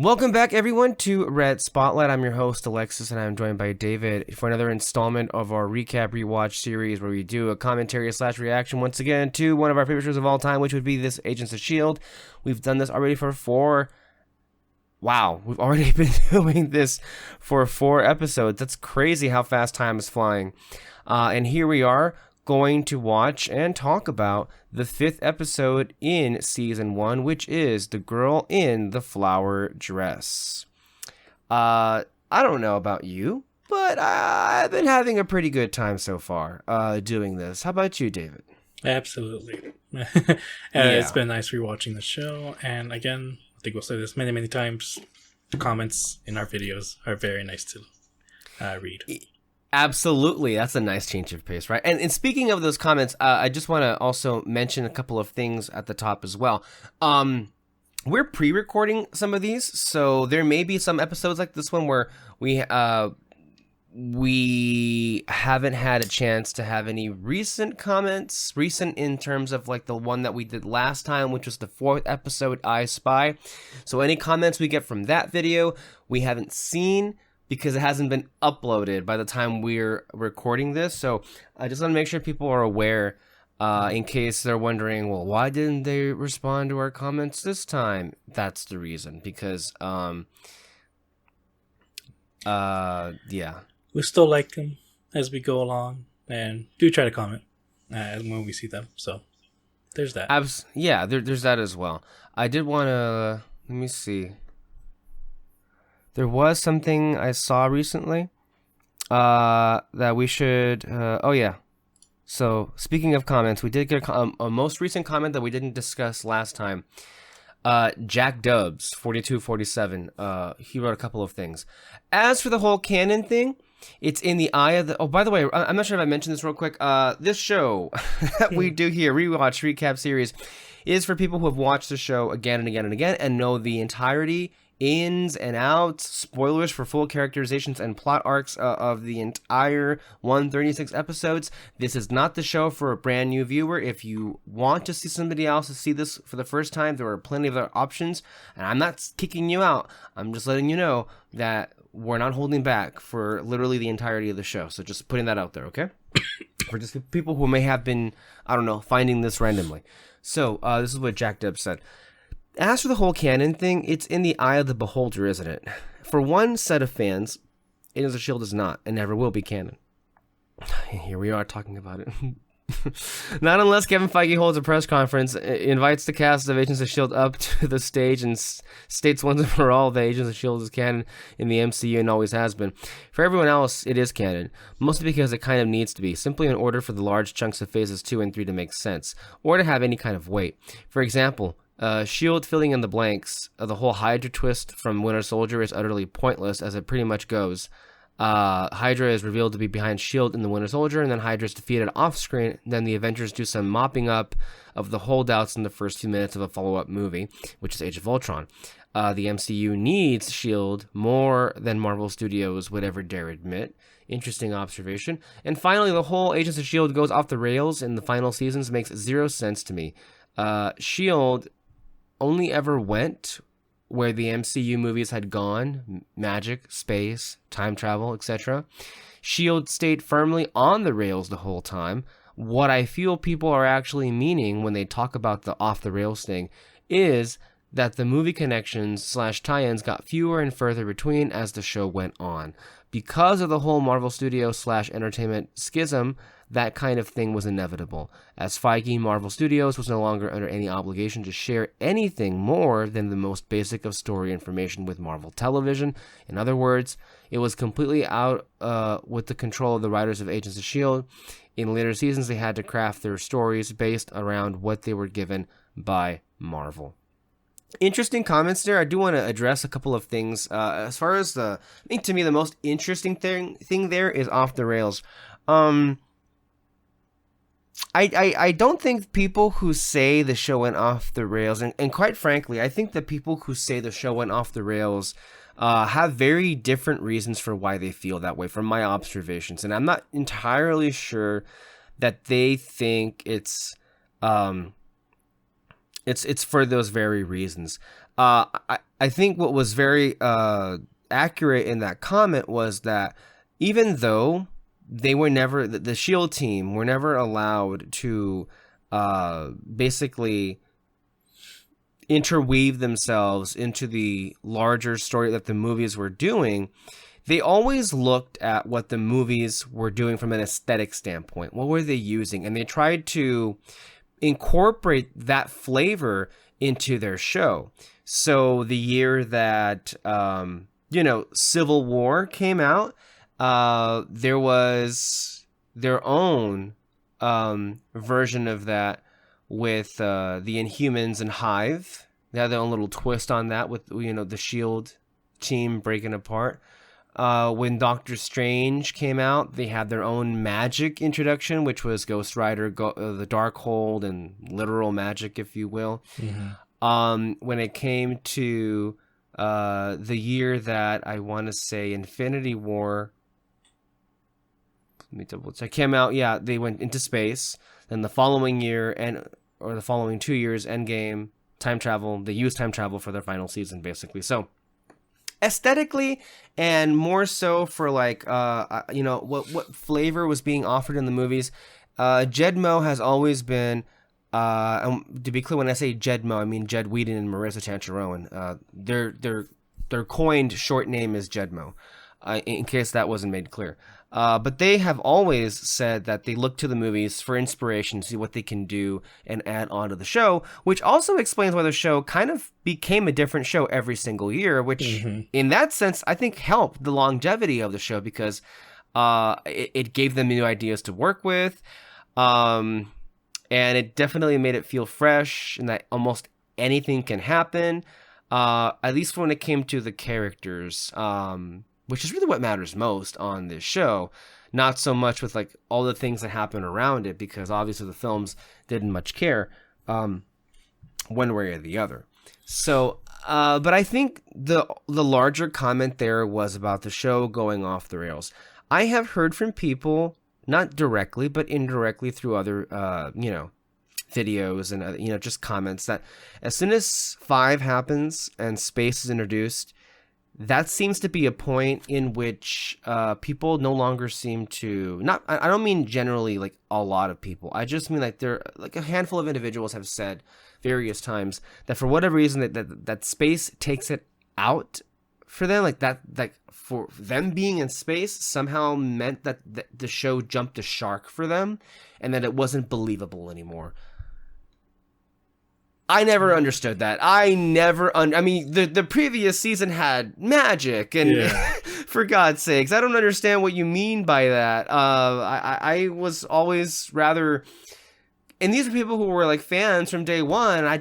Welcome back, everyone, to Red Spotlight. I'm your host, Alexis, and I'm joined by David for another installment of our recap rewatch series where we do a commentary / reaction once again to one of our favorite shows of all time, which would be this Agents of S.H.I.E.L.D. We've done this already for we've already been doing this for 4 episodes. That's crazy how fast time is flying. And here we are going to watch and talk about the 5th episode in season 1, which is The Girl in the Flower Dress. I don't know about you, but I've been having a pretty good time so far doing this. How about you, David? Absolutely. It's been nice rewatching the show, and again, I think we'll say this many times, the comments in our videos are very nice to read. Absolutely. That's a nice change of pace, right? And speaking of those comments, I just want to also mention a couple of things at the top as well. We're pre-recording some of these, so there may be some episodes like this one where we haven't had a chance to have any recent comments, recent in terms of like the one that we did last time, which was the 4th episode, I Spy. So any comments we get from that video, we haven't seen, because it hasn't been uploaded by the time we're recording this. So I just want to make sure people are aware in case they're wondering, well, why didn't they respond to our comments this time? That's the reason, because, yeah. We still like them as we go along, and do try to comment when we see them. So there's that. Yeah, there's that as well. I did want to, let me see. There was something I saw recently that we should... oh, yeah. So, speaking of comments, we did get a most recent comment that we didn't discuss last time. Jack Dubs, 4247, he wrote a couple of things. As for the whole canon thing, it's in the eye of the... Oh, by the way, I'm not sure if I mentioned this real quick. This show that we do here, Rewatch Recap Series, is for people who have watched the show again and again and again and know the entirety, ins and outs, spoilers for full characterizations and plot arcs of the entire 136 episodes. This is not the show for a brand new viewer. If you want to see somebody else to see this for the first time, there are plenty of other options, and I'm not kicking you out. I'm just letting you know that we're not holding back for literally the entirety of the show. So just putting that out there, okay? For just people who may have been, I don't know, finding this randomly. So this is what Jack Dub said. As for the whole canon thing, it's in the eye of the beholder, isn't it? For one set of fans, Agents of S.H.I.E.L.D. is not and never will be canon. Here we are talking about it. Not unless Kevin Feige holds a press conference, invites the cast of Agents of S.H.I.E.L.D. up to the stage and states once and for all that Agents of S.H.I.E.L.D. is canon in the MCU and always has been. For everyone else, it is canon, mostly because it kind of needs to be, simply in order for the large chunks of phases 2 and 3 to make sense, or to have any kind of weight. For example, S.H.I.E.L.D. filling in the blanks, the whole Hydra twist from Winter Soldier is utterly pointless, as it pretty much goes. Hydra is revealed to be behind S.H.I.E.L.D. in the Winter Soldier, and then Hydra is defeated off-screen. Then the Avengers do some mopping up of the holdouts in the first few minutes of a follow-up movie, which is Age of Ultron. The MCU needs S.H.I.E.L.D. more than Marvel Studios would ever dare admit. Interesting observation. And finally, the whole Agents of S.H.I.E.L.D. goes off the rails in the final seasons makes zero sense to me. S.H.I.E.L.D. only ever went where the MCU movies had gone: magic, space, time travel, etc. S.H.I.E.L.D. stayed firmly on the rails the whole time. What I feel people are actually meaning when they talk about the off the rails thing is that the movie connections / tie-ins got fewer and further between as the show went on. Because of the whole Marvel Studios / entertainment schism, that kind of thing was inevitable, as Feige Marvel Studios was no longer under any obligation to share anything more than the most basic of story information with Marvel Television. In other words, it was completely out with the control of the writers of Agents of S.H.I.E.L.D. In later seasons, they had to craft their stories based around what they were given by Marvel. Interesting comments there. I do want to address a couple of things. As far as I think to me the most interesting thing there is off the rails. I don't think people who say the show went off the rails, and quite frankly, I think the people who say the show went off the rails have very different reasons for why they feel that way from my observations. And I'm not entirely sure that they think it's for those very reasons. I think what was very accurate in that comment was that even though they were never, the Shield team were never allowed to basically interweave themselves into the larger story that the movies were doing, they always looked at what the movies were doing from an aesthetic standpoint. What were they using? And they tried to incorporate that flavor into their show. So the year that, Civil War came out, there was their own version of that with the Inhumans and Hive. They had their own little twist on that with, the Shield team breaking apart. When Doctor Strange came out, they had their own magic introduction, which was Ghost Rider, the Darkhold, and literal magic, if you will. Mm-hmm. When it came to the year that I want to say Infinity War, let me double check, came out, yeah, they went into space. Then the following year, or the following 2 years, Endgame, time travel, they used time travel for their final season, basically. So, aesthetically, and more so for like what flavor was being offered in the movies, Jedmo has always been, and to be clear, when I say Jedmo, I mean Jed Whedon and Marissa Tancharoen. Their coined short name is Jedmo, in case that wasn't made clear. But they have always said that they look to the movies for inspiration to see what they can do and add on to the show, which also explains why the show kind of became a different show every single year, which in that sense, I think helped the longevity of the show because it gave them new ideas to work with. And it definitely made it feel fresh and that almost anything can happen, at least when it came to the characters. Which is really what matters most on this show, not so much with like all the things that happen around it, because obviously the films didn't much care one way or the other. So, but I think the larger comment there was about the show going off the rails. I have heard from people, not directly, but indirectly through other, videos and, just comments that as soon as 5 happens and space is introduced, that seems to be a point in which people no longer seem to, I don't mean generally like a lot of people. I just mean like there, like a handful of individuals have said various times that for whatever reason that space takes it out for them, like that, like for them being in space somehow meant that the show jumped the shark for them and that it wasn't believable anymore. I never understood that. I mean, the previous season had magic, and for God's sakes, I don't understand what you mean by that. I was always rather, and these are people who were like fans from day one. I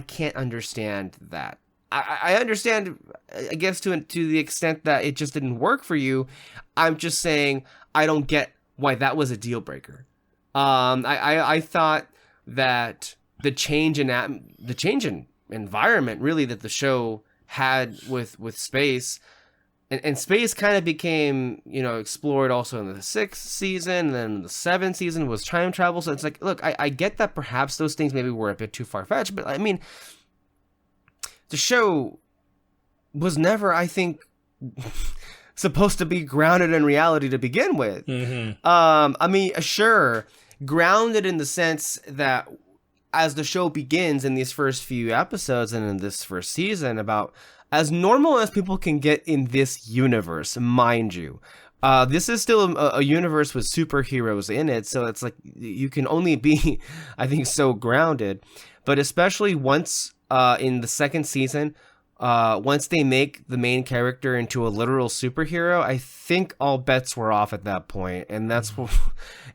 can't understand that. I understand, I guess, to the extent that it just didn't work for you. I'm just saying I don't get why that was a deal breaker. I thought that the change in environment really that the show had with space, and space kind of became explored also in the 6th season, and then the 7th season was time travel. So it's like, look, I get that perhaps those things maybe were a bit too far-fetched, but I mean, the show was never, I think, supposed to be grounded in reality to begin with. I mean, sure, grounded in the sense that as the show begins in these first few episodes and in this first season, about as normal as people can get in this universe, mind you. This is still a universe with superheroes in it, so it's like you can only be, I think, so grounded. But especially once in the 2nd season, once they make the main character into a literal superhero, I think all bets were off at that point. And that's what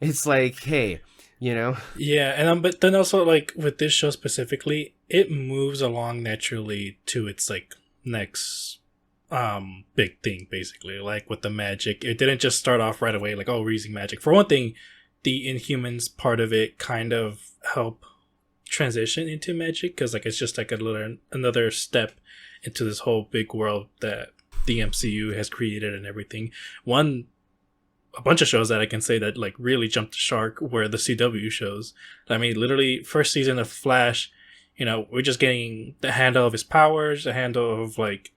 it's like, hey, Yeah, and but then also like with this show specifically, it moves along naturally to its like next big thing, basically. Like with the magic, it didn't just start off right away like, oh, we're using magic. For one thing, the Inhumans part of it kind of help transition into magic, because like it's just like another step into this whole big world that the MCU has created and everything. A bunch of shows that I can say that like really jumped the shark were the CW shows. I mean, literally first season of Flash, We're just getting the handle of his powers, the handle of like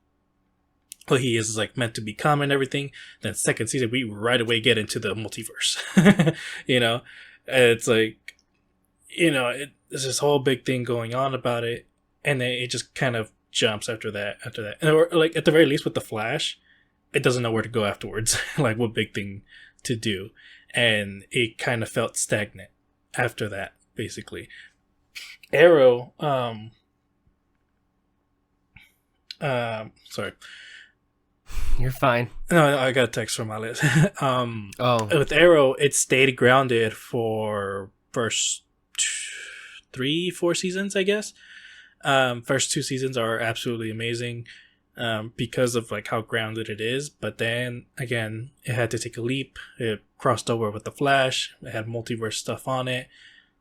what he is like meant to become and everything. Then second season, we right away get into the multiverse. It's like, there's this whole big thing going on about it, and then it just kind of jumps after that. And or like at the very least with the Flash, it doesn't know where to go afterwards, like what big thing to do, and it kind of felt stagnant after that, basically. Arrow, sorry. You're fine. No, I got a text from Alice. Oh. With Arrow, it stayed grounded for first 3-4 seasons, I guess. First 2 seasons are absolutely amazing, because of like how grounded it is. But then again, it had to take a leap. It crossed over with the Flash. It had multiverse stuff on it.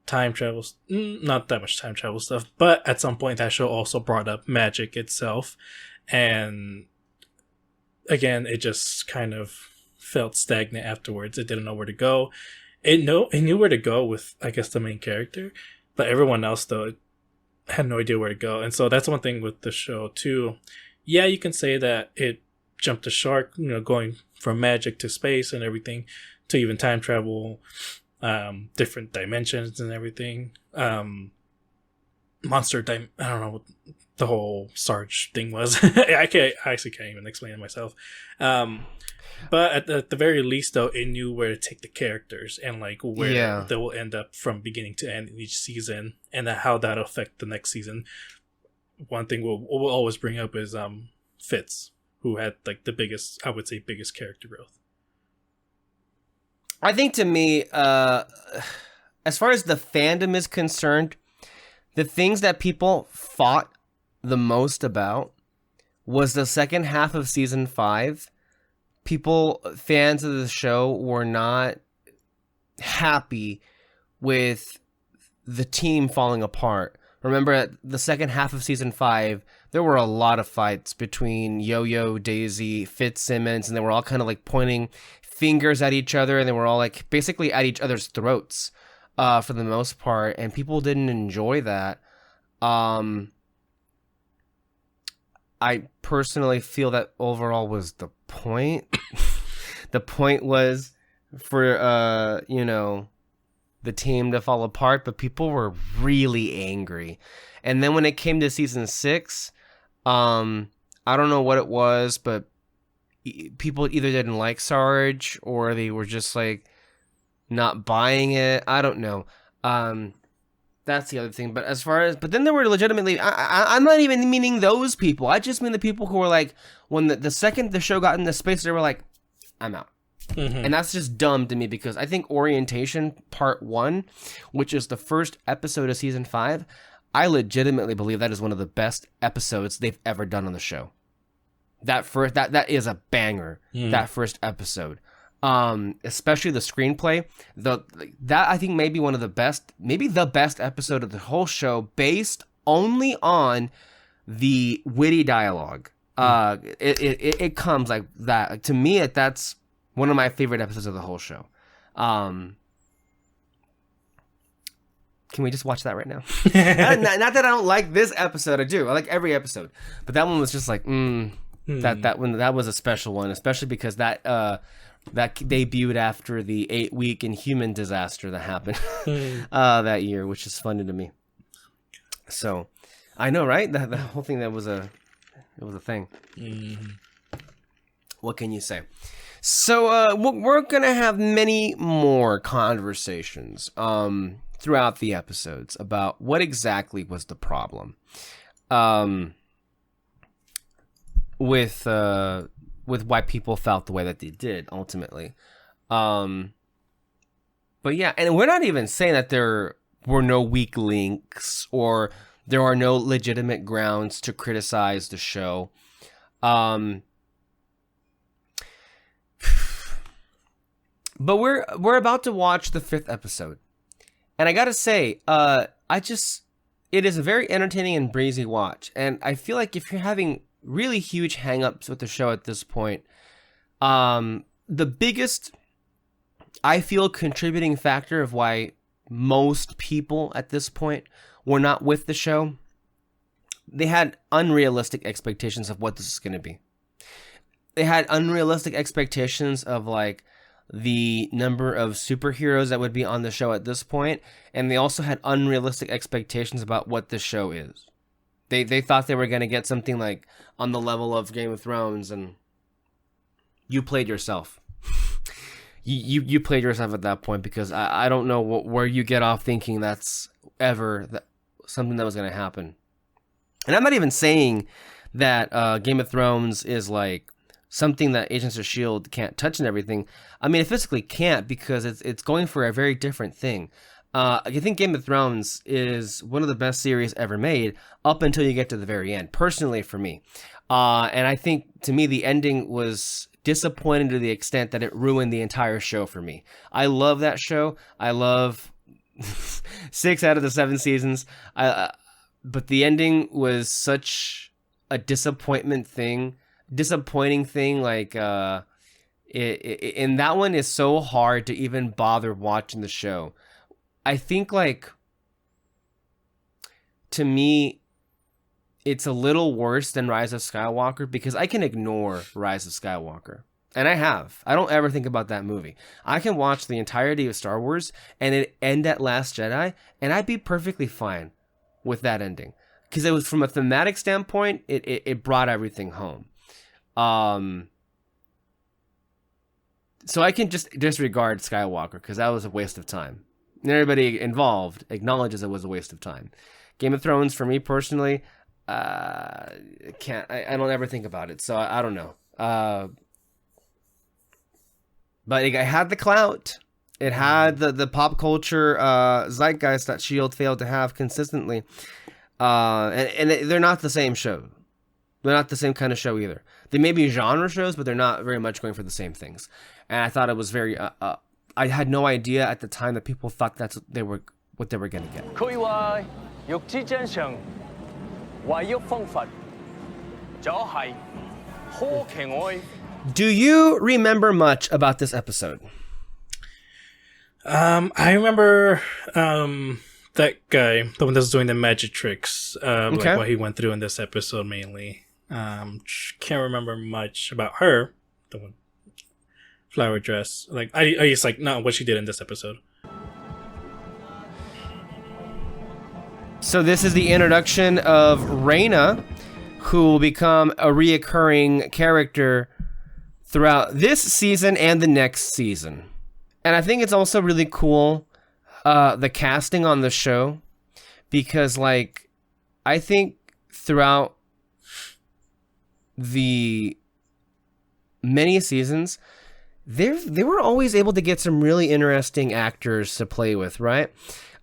Time travel, not that much time travel stuff, but at some point that show also brought up magic itself, and again, it just kind of felt stagnant afterwards. It didn't know where to go. It knew where to go with, I guess, the main character, but everyone else though had no idea where to go. And so that's one thing with the show too. Yeah, you can say that it jumped the shark, going from magic to space and everything, to even time travel, different dimensions and everything. I don't know what the whole Sarge thing was. I actually can't even explain it myself. But at the very least, though, it knew where to take the characters and like where they will end up from beginning to end in each season, and how that'll affect the next season. One thing we'll always bring up is Fitz, who had like the biggest character growth. I think to me, as far as the fandom is concerned, the things that people fought the most about was the second half of season 5. Fans of the show were not happy with the team falling apart. Remember, at the second half of season 5, there were a lot of fights between Yo-Yo, Daisy, Fitzsimmons, and they were all kind of like pointing fingers at each other, and they were all like basically at each other's throats for the most part, and people didn't enjoy that. I personally feel that overall was the point. The point was for the team to fall apart, but people were really angry. And then when it came to season 6, I don't know what it was, but people either didn't like Sarge or they were just like not buying it. I don't know. That's the other thing. But then there were legitimately, I'm not even meaning those people. I just mean the people who were like, when the second the show got into space, they were like, I'm out. Mm-hmm. And that's just dumb to me, because I think Orientation Part 1, which is the first episode of season 5, I legitimately believe that is one of the best episodes they've ever done on the show. That is a banger. That first episode, especially the screenplay. That I think may be one of the best, maybe the best episode of the whole show, based only on the witty dialogue. It comes like that to me. That's one of my favorite episodes of the whole show. Can we just watch that right now? not that I don't like this episode. I do. I like every episode, but that one was just like that was a special one, especially because that debuted after the 8-week Inhuman disaster that happened that year, which is funny to me. So I know, right? The whole thing it was a thing. Mm-hmm. What can you say? So we're gonna have many more conversations throughout the episodes about what exactly was the problem with why people felt the way that they did ultimately. But yeah, and we're not even saying that there were no weak links or there are no legitimate grounds to criticize the show. But we're about to watch the 5th episode. And I gotta say, it is a very entertaining and breezy watch. And I feel like if you're having really huge hang-ups with the show at this point, the biggest, I feel, contributing factor of why most people at this point were not with the show they had unrealistic expectations of what this is going to be. They had unrealistic expectations of like the number of superheroes that would be on the show at this point, and they also had unrealistic expectations about what the show is. They thought they were going to get something like on the level of Game of Thrones, and you played yourself. You played yourself at that point, because I don't know where you get off thinking that's ever something that was going to happen. And I'm not even saying that Game of Thrones is like something that Agents of S.H.I.E.L.D. can't touch and everything. I mean, it physically can't, because it's going for a very different thing. I think Game of Thrones is one of the best series ever made up until you get to the very end, personally for me. And I think, to me, the ending was disappointing to the extent that it ruined the entire show for me. I love that show. I love 6 out of the 7 seasons. But the ending was such a disappointing thing. Like, and that one is so hard to even bother watching the show. I think, like, to me, it's a little worse than Rise of Skywalker, because I can ignore Rise of Skywalker. And I have. I don't ever think about that movie. I can watch the entirety of Star Wars and it end at Last Jedi, and I'd be perfectly fine with that ending. Because it was, from a thematic standpoint, it brought everything home. So I can just disregard Skywalker, because that was a waste of time. And everybody involved acknowledges it was a waste of time. Game of Thrones, for me personally, I don't ever think about it, so I don't know. But it had the clout. It had the pop culture zeitgeist that S.H.I.E.L.D. failed to have consistently. And they're not the same show. They're not the same kind of show either. They may be genre shows, but they're not very much going for the same things. And I thought it was very... I had no idea at the time that people thought that's what they were going to get. Do you remember much about this episode? I remember that guy, the one that's doing the magic tricks, like what he went through in this episode mainly. Can't remember much about her, the one flower dress. Like I just like not what she did in this episode. So this is the introduction of Reyna, who will become a reoccurring character throughout this season and the next season. And I think it's also really cool, the casting on the show, because like, I think throughout the many seasons, they were always able to get some really interesting actors to play with, right?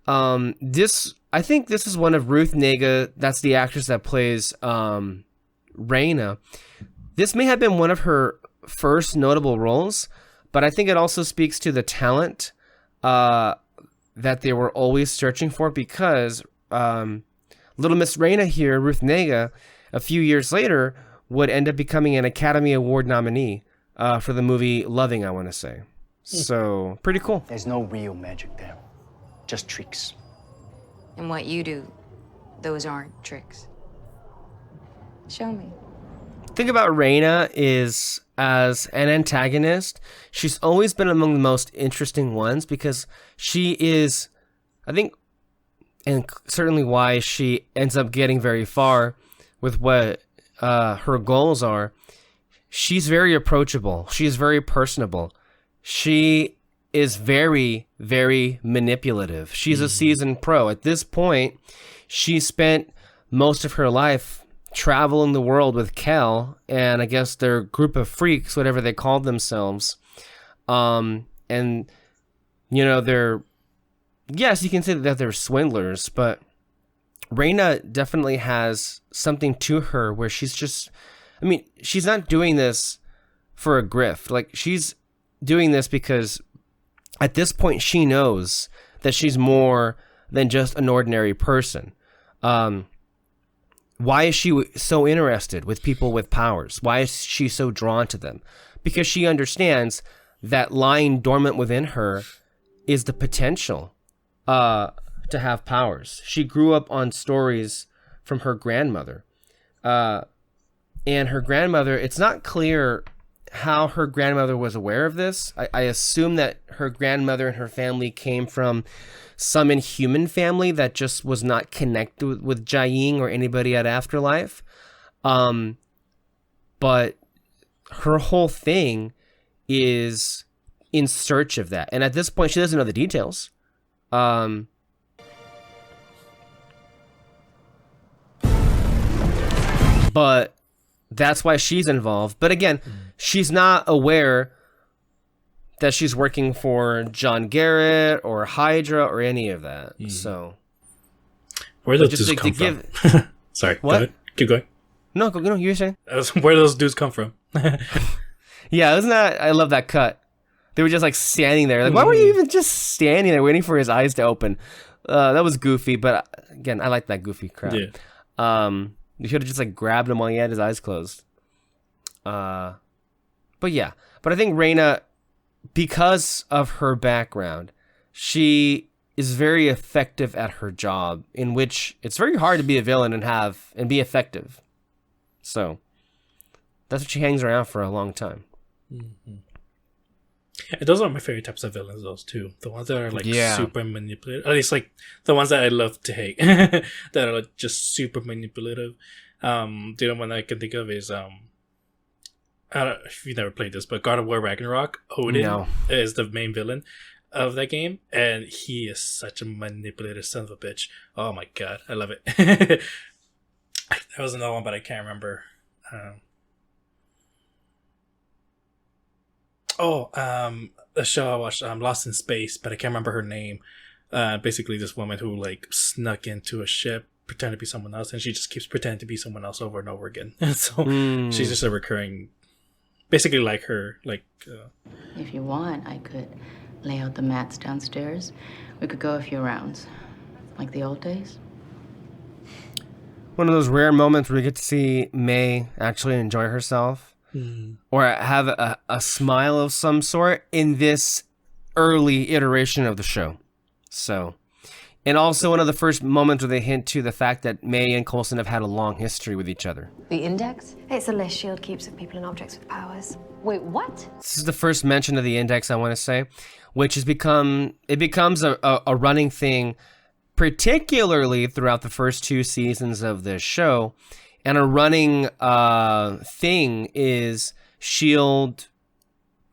I think this is one of Ruth Negga, that's the actress that plays Reyna. This may have been one of her first notable roles, but I think it also speaks to the talent that they were always searching for, because Little Miss Reyna here, Ruth Negga, a few years later, would end up becoming an Academy Award nominee for the movie Loving, I want to say. So, pretty cool. There's no real magic there, just tricks. And what you do, those aren't tricks. Show me. Thing about Reyna is, as an antagonist, she's always been among the most interesting ones, because she is, I think, and certainly why she ends up getting very far with what her goals are. She's very approachable. She's very personable. She is very, very manipulative. She's a seasoned pro. At this point, she spent most of her life traveling the world with Kel and I guess their group of freaks, whatever they called themselves. And, you know, yes, you can say that they're swindlers, but Reyna definitely has something to her where she's just, I mean, she's not doing this for a grift. Like, she's doing this because at this point she knows that she's more than just an ordinary person. Why is she so interested with people with powers? Why is she so drawn to them? Because she understands that lying dormant within her is the potential to have powers. She grew up on stories from her grandmother. And her grandmother, it's not clear how her grandmother was aware of this. I assume that her grandmother and her family came from some inhuman family that just was not connected with Jiaying or anybody at Afterlife. But her whole thing is in search of that. And at this point, she doesn't know the details. But that's why she's involved. But again, she's not aware that she's working for John Garrett or Hydra or any of that. So where do those dudes come from? Sorry, what? Go ahead. Keep going. No, you were saying? Where do those dudes come from? Yeah, isn't that? I love that cut. They were just like standing there. Like, why were you even just standing there waiting for his eyes to open? That was goofy, but again, I like that goofy crap. Yeah. You should have just like grabbed him while he had his eyes closed. But yeah, but I think Reina, because of her background, she is very effective at her job, in which it's very hard to be a villain and be effective. So that's what she hangs around for a long time. Mm-hmm. And those are my favorite types of villains, those too. The ones that are like super manipulative. At least like the ones that I love to hate. That are like just super manipulative. The other one I can think of is I don't know if you never played this, but God of War Ragnarok, Odin is the main villain of that game, and he is such a manipulative son of a bitch. Oh my god, I love it. That was another one, but I can't remember. A show I watched, Lost in Space, but I can't remember her name. Basically, this woman who like snuck into a ship, pretended to be someone else, and she just keeps pretending to be someone else over and over again. So she's just a recurring, basically like her. Like, if you want, I could lay out the mats downstairs. We could go a few rounds, like the old days. One of those rare moments where we get to see May actually enjoy herself. Or have a smile of some sort in this early iteration of the show. So, and also one of the first moments where they hint to the fact that May and Coulson have had a long history with each other. The index? It's a list S.H.I.E.L.D. keeps of people and objects with powers. Wait, what? This is the first mention of the index, I want to say, which has becomes a running thing, particularly throughout the first 2 seasons of this show. And a running thing is S.H.I.E.L.D.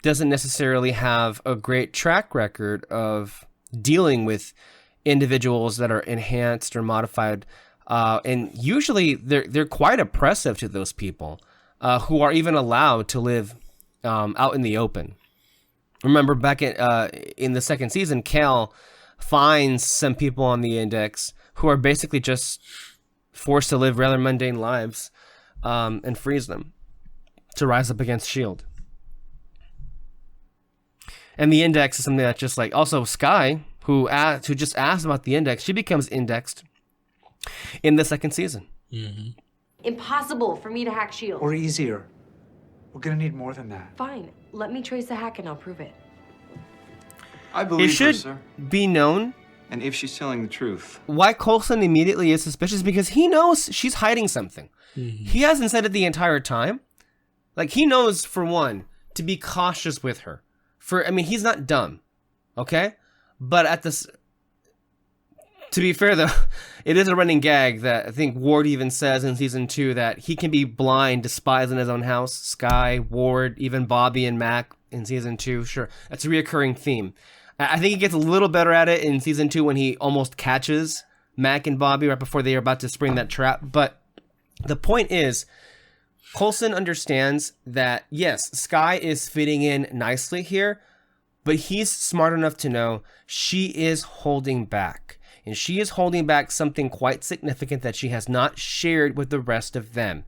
doesn't necessarily have a great track record of dealing with individuals that are enhanced or modified. And usually they're quite oppressive to those people who are even allowed to live out in the open. Remember back in the second season, Cal finds some people on the index who are basically just forced to live rather mundane lives, and frees them to rise up against S.H.I.E.L.D. And the index is something that just like, also Skye, who just asked about the index, she becomes indexed in the second season. Mm-hmm. Impossible for me to hack S.H.I.E.L.D. Or easier. We're gonna need more than that. Fine, let me trace the hack and I'll prove it. I believe it should her, sir. be known. And if she's telling the truth. Why Coulson immediately is suspicious, because he knows she's hiding something. Mm-hmm. He hasn't said it the entire time. Like, he knows, for one, to be cautious with her. He's not dumb. Okay? But to be fair, though, it is a running gag that I think Ward even says in season 2 that he can be blind, despised in his own house. Skye, Ward, even Bobby and Mac in season 2. Sure, that's a reoccurring theme. I think he gets a little better at it in season 2 when he almost catches Mac and Bobby right before they are about to spring that trap. But the point is, Coulson understands that, yes, Skye is fitting in nicely here, but he's smart enough to know she is holding back. And she is holding back something quite significant that she has not shared with the rest of them.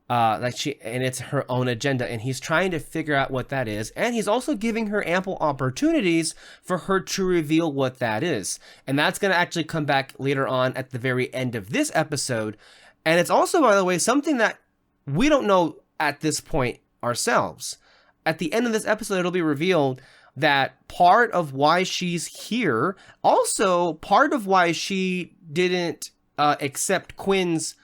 And it's her own agenda, and he's trying to figure out what that is, and he's also giving her ample opportunities for her to reveal what that is, and that's going to actually come back later on at the very end of this episode. And it's also, by the way, something that we don't know at this point ourselves. At the end of this episode, it'll be revealed that part of why she's here, also part of why she didn't accept Quinn's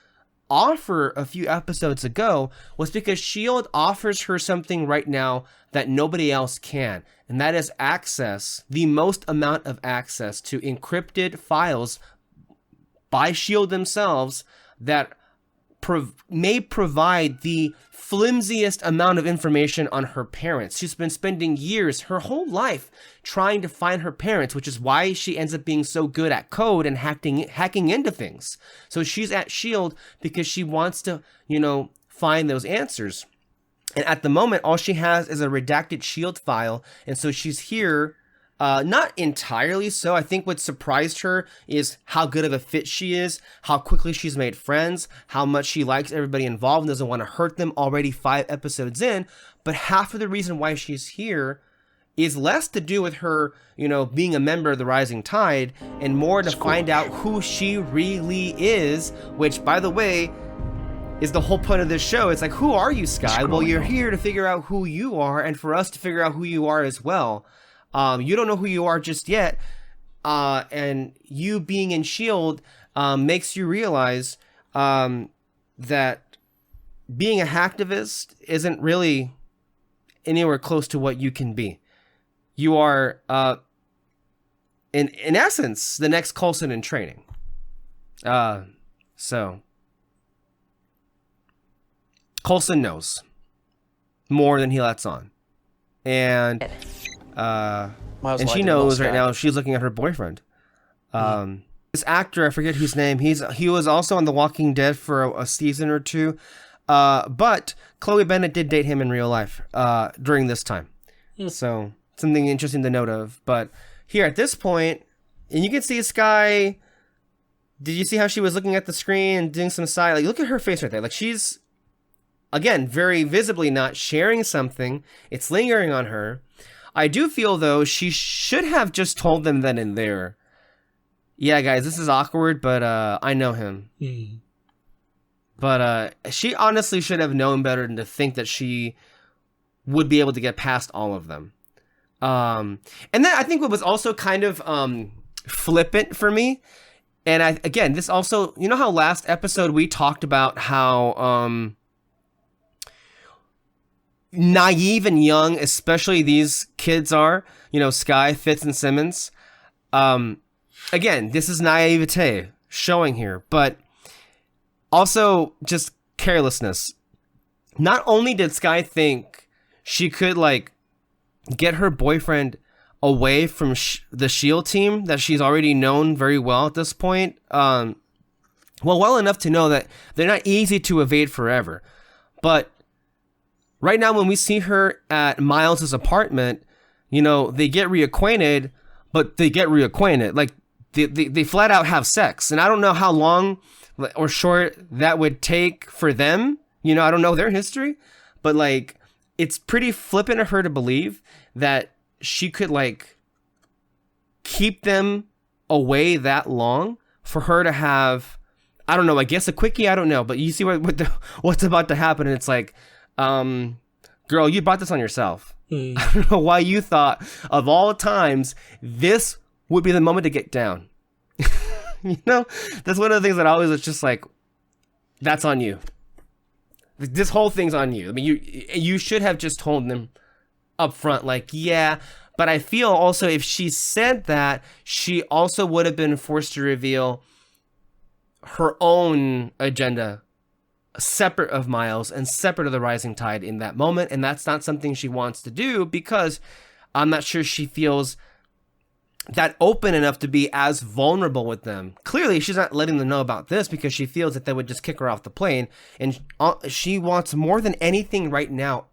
offer a few episodes ago was because S.H.I.E.L.D. offers her something right now that nobody else can, and that is access, the most amount of access to encrypted files by S.H.I.E.L.D. themselves that may provide the flimsiest amount of information on her parents. She's been spending years, her whole life, trying to find her parents, which is why she ends up being so good at code and hacking into things. So she's at S.H.I.E.L.D. because she wants to, find those answers. And at the moment, all she has is a redacted S.H.I.E.L.D. file, and so she's here. Not entirely so. I think what surprised her is how good of a fit she is, how quickly she's made friends, how much she likes everybody involved and doesn't want to hurt them already 5 episodes in. But half of the reason why she's here is less to do with her, being a member of the Rising Tide and more to find out who she really is, which, by the way, is the whole point of this show. It's like, who are you, Skye? Well, you're here to figure out who you are and for us to figure out who you are as well. You don't know who you are just yet, and you being in S.H.I.E.L.D. Makes you realize that being a hacktivist isn't really anywhere close to what you can be. You are, in essence, the next Coulson in training. So Coulson knows more than he lets on, and she knows right now she's looking at her boyfriend. This actor, I forget his name. He was also on The Walking Dead for a season or two. But Chloe Bennett did date him in real life during this time. So something interesting to note of. But here at this point, and you can see Skye. Did you see how she was looking at the screen and doing some side? Like, look at her face right there. Like, she's, again, very visibly not sharing something. It's lingering on her. I do feel, though, she should have just told them then and there, yeah, guys, this is awkward, but I know him. But she honestly should have known better than to think that she would be able to get past all of them. And then I think what was also kind of flippant for me, and again, this also, you know how last episode we talked about how naive and young, especially these kids are, Skye, Fitz, and Simmons. Again, this is naivete showing here, but also just carelessness. Not only did Skye think she could, get her boyfriend away from the S.H.I.E.L.D. team that she's already known very well at this point, well enough to know that they're not easy to evade forever. But right now, when we see her at Miles' apartment, they get reacquainted, but they get reacquainted. Like, they flat out have sex. And I don't know how long or short that would take for them. I don't know their history. But, it's pretty flippant of her to believe that she could, keep them away that long for her to have, I don't know, I guess a quickie, I don't know. But you see what's about to happen, and it's like, girl, you brought this on yourself. I don't know why you thought of all times this would be the moment to get down. That's one of the things that always was just like, that's on you. This whole thing's on you. I mean, you should have just told them up front, yeah. But I feel also if she said that, she also would have been forced to reveal her own agenda separate of Miles and separate of the Rising Tide in that moment, and that's not something she wants to do because I'm not sure she feels that open enough to be as vulnerable with them. Clearly, she's not letting them know about this because she feels that they would just kick her off the plane, and she wants more than anything right now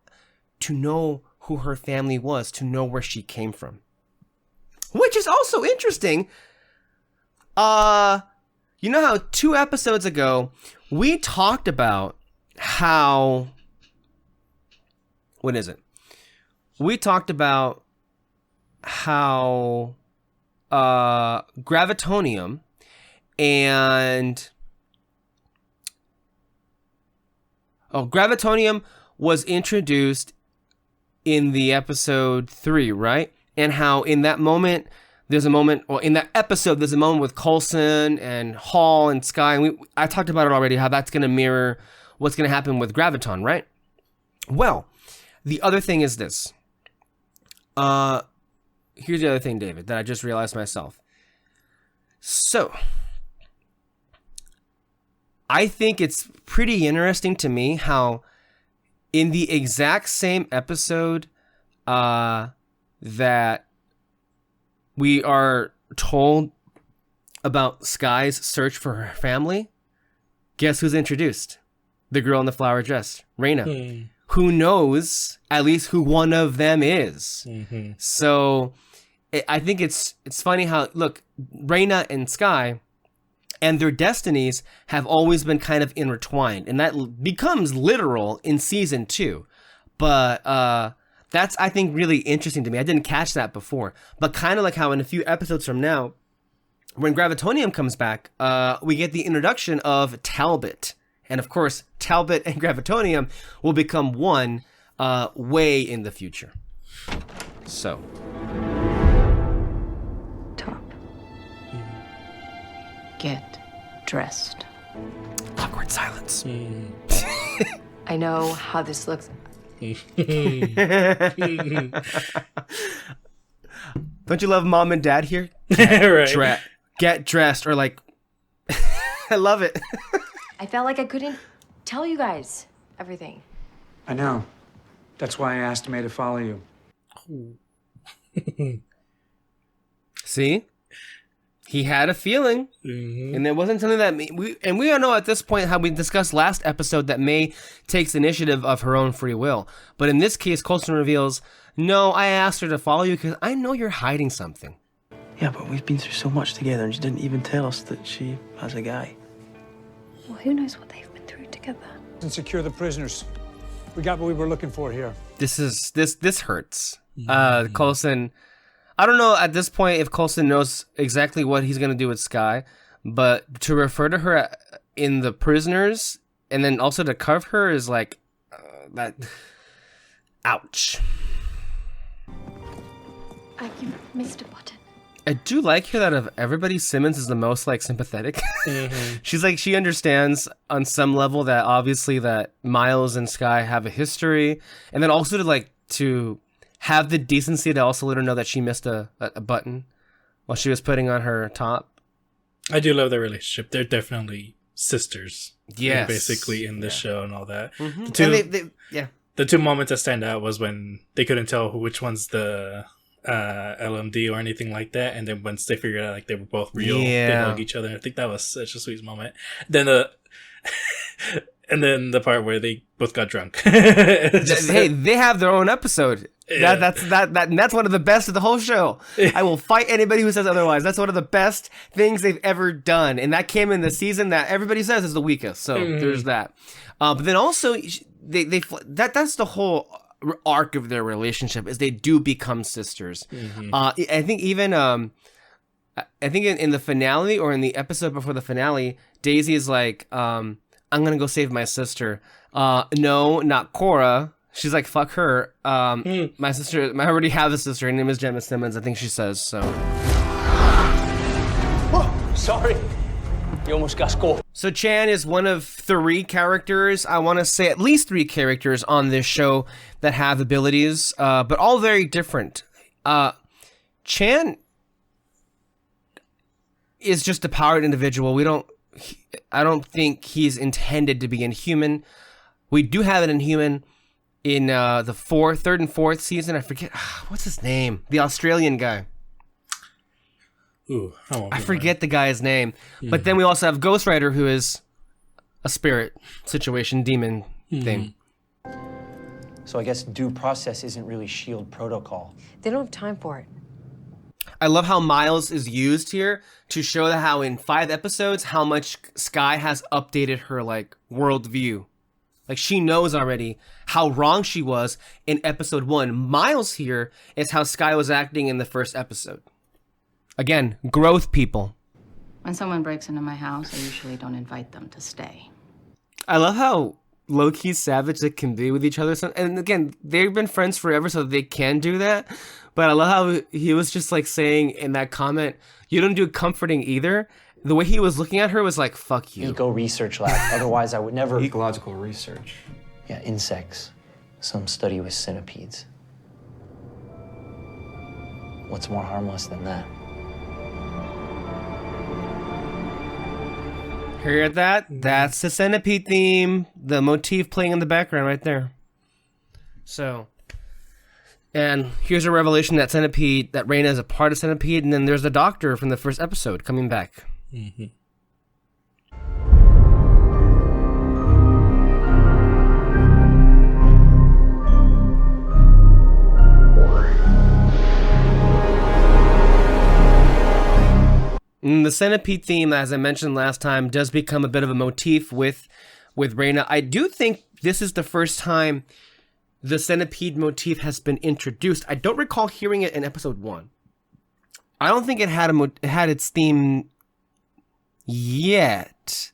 to know who her family was, to know where she came from. Which is also interesting. You know how 2 episodes ago, we talked about how... What is it? We talked about how Gravitonium and... Gravitonium was introduced in the episode 3, right? And how in that moment, there's a moment, well, in that episode, there's a moment with Coulson and Hall and Sky, and I talked about it already, how that's going to mirror what's going to happen with Graviton, right? Well, the other thing is this. Here's the other thing, David, that I just realized myself. So, I think it's pretty interesting to me how in the exact same episode that we are told about Sky's search for her family, guess who's introduced? The girl in the flower dress, Raina. Who knows at least who one of them is. So I think it's funny how, look, Raina and Sky and their destinies have always been kind of intertwined, and that becomes literal in season 2. But that's, I think, really interesting to me. I didn't catch that before. But kind of like how in a few episodes from now, when Gravitonium comes back, we get the introduction of Talbot. And of course, Talbot and Gravitonium will become one way in the future. So. Top. Get dressed. Awkward silence. I know how this looks. Don't you love mom and dad here? Right. Get dressed, or like, I love it. I felt like I couldn't tell you guys everything. I know. That's why I asked May to follow you. See? He had a feeling. And it wasn't something that we all know at this point how we discussed last episode that May takes initiative of her own free will. But in this case, Coulson reveals, no, I asked her to follow you because I know you're hiding something. Yeah, but we've been through so much together and she didn't even tell us that she has a guy. Well, who knows what they've been through together? And secure the prisoners. We got what we were looking for here. This hurts. Coulson, I don't know at this point if Coulson knows exactly what he's going to do with Sky, but to refer to her in the prisoners and then also to cover her is like, that, ouch. You missed a button. I do like her that of everybody, Simmons is the most like sympathetic. She's like, she understands on some level that obviously that Miles and Sky have a history, and then also to have the decency to also let her know that she missed a button while she was putting on her top. I do love their relationship. They're definitely sisters. Yes. Basically in the show and all that. The two moments that stand out was when they couldn't tell which one's the LMD or anything like that, and then once they figured out like they were both real, they hug each other. I think that was such a sweet moment. Then and then the part where they both got drunk. Hey, they have their own episode. Yeah. That's one of the best of the whole show. I will fight anybody who says otherwise. That's one of the best things they've ever done, and that came in the season that everybody says is the weakest. So there's that. But then also that's the whole arc of their relationship is they do become sisters. I think even in the finale or in the episode before the finale, Daisy is like, I'm gonna go save my sister. No, not Cora. She's like, fuck her. My sister, I already have a sister. Her name is Gemma Simmons. I think she says so. Oh, sorry. You almost got scored. So Chan is one of 3 characters. I want to say at least 3 characters on this show that have abilities, but all very different. Chan is just a powered individual. I don't think he's intended to be inhuman. We do have an inhuman in the 3rd and 4th season. I forget what's his name. The Australian guy. Ooh, I forget the guy's name. But then we also have Ghost Rider, who is a spirit situation, demon thing. So I guess due process isn't really SHIELD protocol. They don't have time for it. I love how Miles is used here to show how in 5 episodes, how much Sky has updated her like worldview. Like she knows already how wrong she was in episode 1. Miles here is how Sky was acting in the first episode. Again, growth, people. When someone breaks into my house, I usually don't invite them to stay. I love how low-key savage they can be with each other. And again, they've been friends forever, so they can do that. But I love how he was just like saying in that comment, "You don't do comforting either." The way he was looking at her was like, "Fuck you." Eco research lab. Otherwise, I would never. Ecological research. Yeah, insects. Some study with centipedes. What's more harmless than that? Hear that? That's the centipede theme. The motif playing in the background right there. So, and here's a revelation that centipede, that Reina is a part of centipede, and then there's the doctor from the first episode coming back. Mm-hmm. And the centipede theme, as I mentioned last time, does become a bit of a motif with Reina. I do think this is the first time the centipede motif has been introduced. I don't recall hearing it in episode 1. I don't think it had it had its theme yet.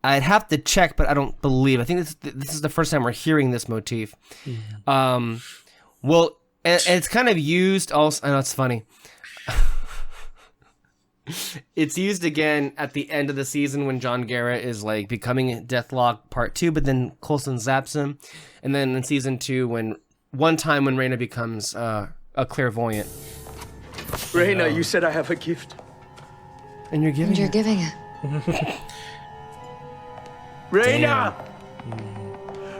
I'd have to check, but I don't believe. I think this is the first time we're hearing this motif. Mm-hmm. Well, and it's kind of used also. I know it's funny. It's used again at the end of the season when John Garrett is like becoming Deathlock Part 2, but then Coulson zaps him. And then in season 2, when Reina becomes a clairvoyant. Reina, you said I have a gift. And you're giving You're it. giving it. Reina!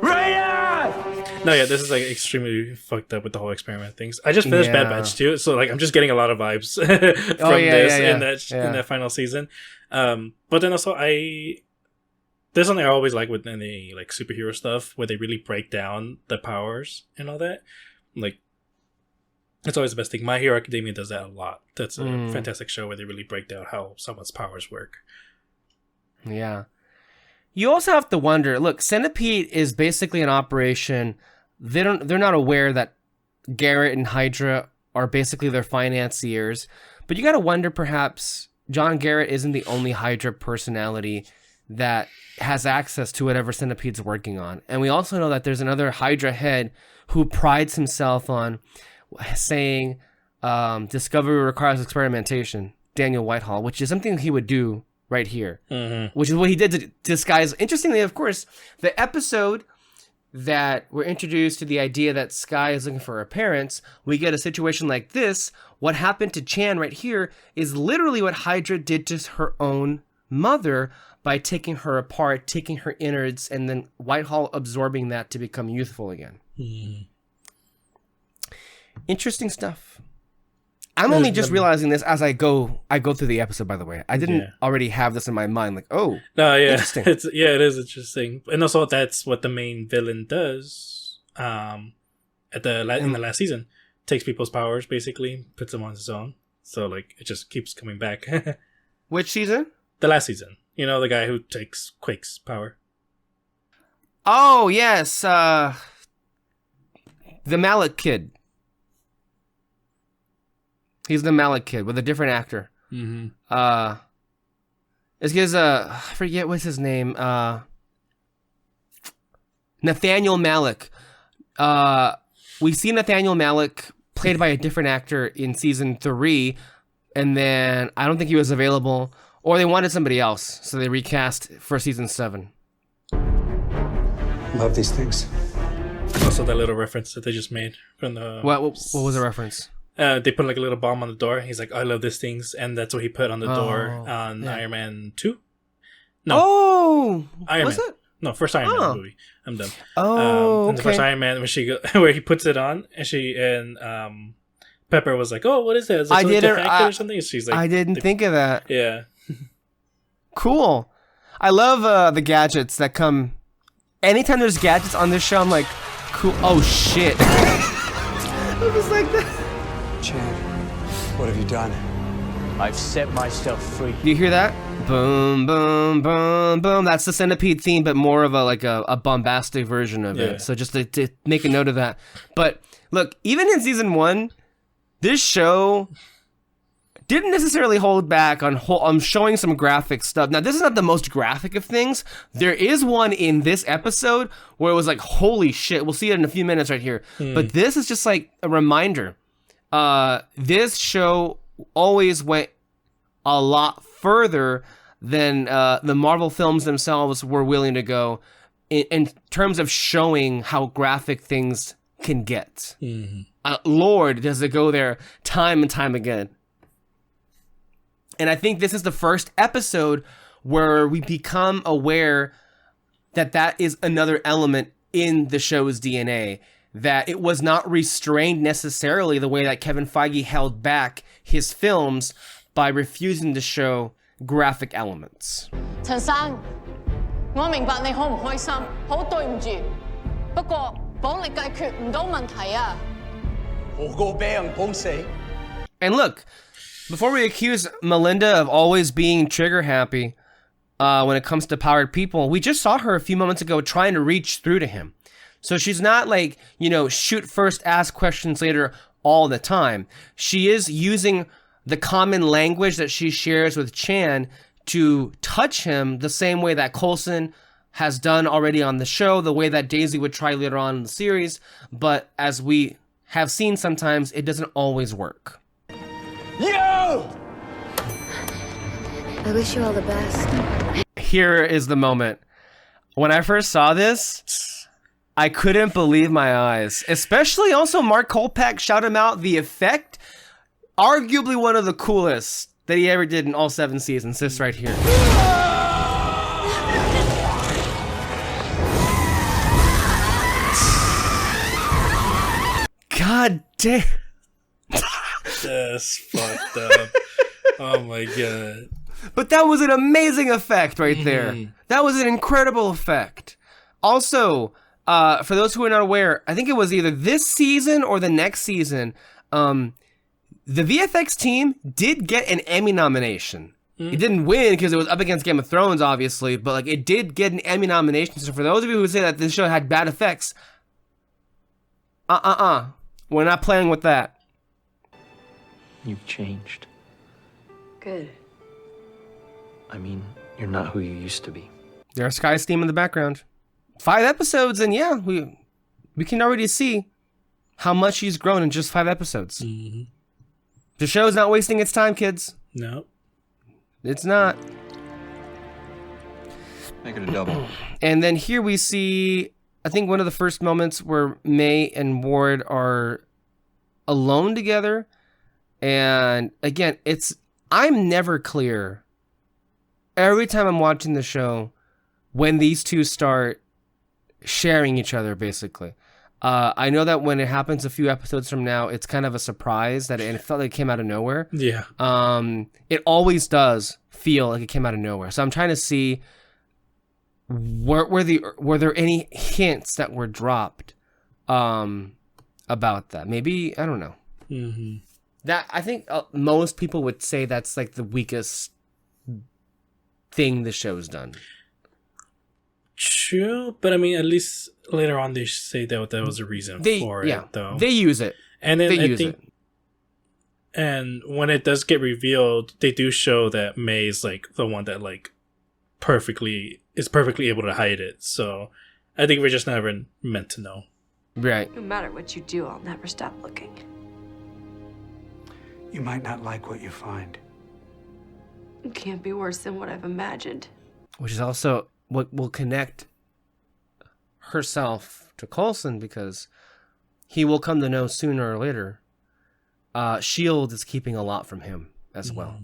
Reina! No, yeah, this is like extremely fucked up with the whole experiment things. I just finished Bad Batch too, so like I'm just getting a lot of vibes from in that final season. But then also there's something I always like with any like superhero stuff where they really break down the powers and all that. Like it's always the best thing. My Hero Academia does that a lot. That's a fantastic show where they really break down how someone's powers work. Yeah. You also have to wonder, look, Centipede is basically an operation. They're not aware that Garrett and Hydra are basically their financiers. But you got to wonder, perhaps John Garrett isn't the only Hydra personality that has access to whatever Centipede's working on. And we also know that there's another Hydra head who prides himself on saying discovery requires experimentation, Daniel Whitehall, which is something he would do right here, which is what he did to disguise. Interestingly, of course, the episode that we're introduced to the idea that Skye is looking for her parents, we get a situation like this. What happened to Chan right here is literally what Hydra did to her own mother by taking her apart, taking her innards, and then Whitehall absorbing that to become youthful again. Interesting stuff. I'm only just realizing this as I go through the episode, by the way. I didn't already have this in my mind. Like, oh, no, yeah. Interesting. It is interesting. And also that's what the main villain does in the last season. Takes people's powers, basically, puts them on his own. So, like, it just keeps coming back. Which season? The last season. You know, the guy who takes Quake's power. Oh, yes. The Malik kid. He's the Malik kid with a different actor. Mm-hmm. It's because, I forget what's his name. Nathaniel Malik. We see Nathaniel Malik played by a different actor in season 3, and then I don't think he was available, or they wanted somebody else, so they recast for season 7. Love these things. Also, that little reference that they just made from the. What was the reference? They put like a little bomb on the door. He's like, "I love these things," and that's what he put on the door on Iron Man 2. No. Oh, Iron was Man. it? No, first Iron Man movie. I'm done. Oh, and the first Iron Man where he puts it on, and Pepper was like, "Oh, what is that? Is it something to hack it or something?" And she's like, I didn't think of that. Yeah. Cool. I love the gadgets that come. Anytime there's gadgets on this show, I'm like, cool. Oh shit. I was like that. Chan, what have you done? I've set myself free. Do you hear that? Boom, boom, boom, boom. That's the Centipede theme, but more of a bombastic version of it. So just to make a note of that. But look, even in season 1, this show didn't necessarily hold back on showing some graphic stuff. Now, this is not the most graphic of things. There is one in this episode where it was like, holy shit. We'll see it in a few minutes right here. But this is just like a reminder this show always went a lot further than the Marvel films themselves were willing to go in terms of showing how graphic things can get. Lord, does it go there time and time again. And I think this is the first episode where we become aware that that is another element in the show's DNA, that it was not restrained necessarily the way that Kevin Feige held back his films by refusing to show graphic elements. 陳生，我明白你好唔開心，好對唔住。不過綁力解決唔到問題啊。我個病綁死。 And look, before we accuse Melinda of always being trigger happy when it comes to powered people, we just saw her a few moments ago trying to reach through to him. So she's not like, you know, shoot first, ask questions later all the time. She is using the common language that she shares with Chan to touch him the same way that Coulson has done already on the show, the way that Daisy would try later on in the series. But as we have seen sometimes, it doesn't always work. Yo! I wish you all the best. Here is the moment. When I first saw this, I couldn't believe my eyes. Especially also Mark Kolpak, shout him out, the effect. Arguably one of the coolest that he ever did in all 7 seasons. This right here. God damn. That's fucked up. Oh my god. But that was an amazing effect right there. That was an incredible effect. Also, for those who are not aware, I think it was either this season or the next season, the VFX team did get an Emmy nomination. It didn't win because it was up against Game of Thrones, obviously, but like it did get an Emmy nomination. So for those of you who say that this show had bad effects, we're not playing with that. You've changed. Good. I mean, you're not who you used to be. There's Sky's theme in the background. 5 episodes, and yeah, we can already see how much she's grown in just 5 episodes. The show's not wasting its time, kids. No. It's not. Make it a double. And then here we see, I think one of the first moments where May and Ward are alone together. And again, I'm never clear every time I'm watching the show when these two start sharing each other, basically. I know that when it happens a few episodes from now, it's kind of a surprise that it felt like it came out of nowhere. Yeah. It always does feel like it came out of nowhere. So I'm trying to see were there any hints that were dropped about that? Maybe, I don't know. That I think most people would say that's like the weakest thing the show's done. True, but I mean, at least later on they say that was a reason for it, though. They use it. And then I think, and when it does get revealed, they do show that May is like the one that like perfectly able to hide it. So I think we're just never meant to know. Right. No matter what you do, I'll never stop looking. You might not like what you find. It can't be worse than what I've imagined. Which is also what will connect herself to Coulson, because he will come to know sooner or later. S.H.I.E.L.D. is keeping a lot from him as well.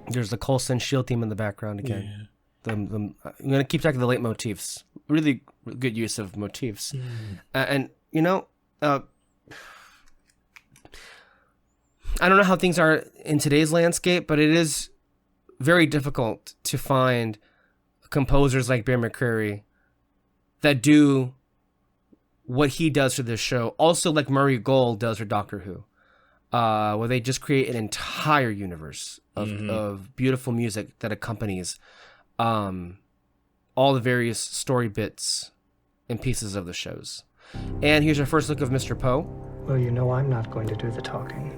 There's the Coulson S.H.I.E.L.D. theme in the background again. Yeah. I'm going to keep track of the leitmotifs. Really good use of motifs. And, you know, I don't know how things are in today's landscape, but it is very difficult to find composers like Bear McCreary that do what he does for this show. Also like Murray Gold does for Doctor Who, where they just create an entire universe of beautiful music that accompanies all the various story bits and pieces of the shows. And here's our first look of Mr. Poe. Well, you know I'm not going to do the talking.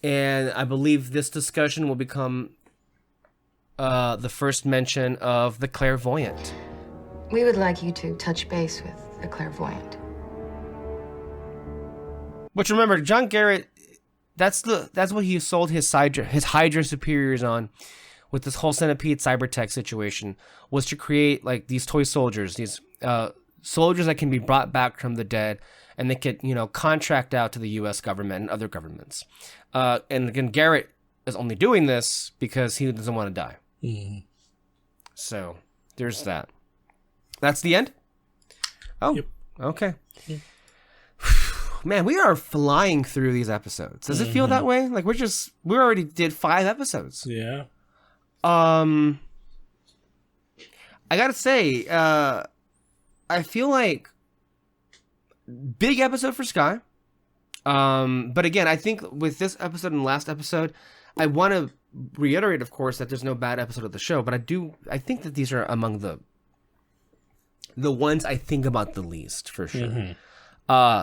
And I believe this discussion will become the first mention of the clairvoyant. We would like you to touch base with the clairvoyant. Which, remember, John Garrett, that's what he sold his Hydra superiors on with this whole Centipede cybertech situation, was to create like these toy soldiers, these soldiers that can be brought back from the dead, and they could, contract out to the U.S. government and other governments. And again, Garrett is only doing this because he doesn't want to die. Mm-hmm. So there's that. That's the end? Oh, yep. Okay. Yep. Man, we are flying through these episodes. Does it feel that way? Like we already did 5 episodes. Yeah. I gotta say, I feel like big episode for Sky. But again, I think with this episode and last episode, I want to reiterate, of course, that there's no bad episode of the show. But I think that these are among the ones I think about the least, for sure. Mm-hmm.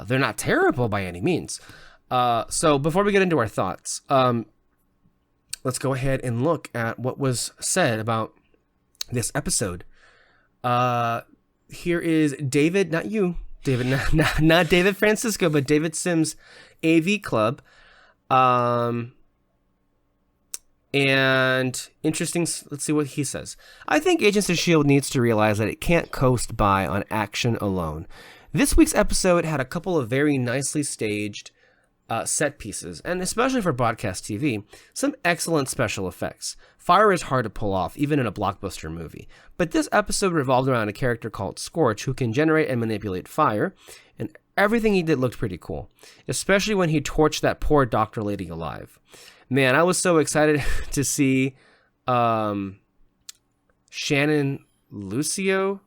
They're not terrible by any means. So before we get into our thoughts, let's go ahead and look at what was said about this episode. Here is David, not you, David, not David Francisco, but David Sims, AV Club. And interesting, let's see what he says. I think Agents of S.H.I.E.L.D. needs to realize that it can't coast by on action alone. This week's episode had a couple of very nicely staged set pieces, and especially for broadcast TV, some excellent special effects. FAIRE is hard to pull off, even in a blockbuster movie. But this episode revolved around a character called Scorch who can generate and manipulate fire, and everything he did looked pretty cool, especially when he torched that poor doctor lady alive. Man, I was so excited to see Shannon Lucio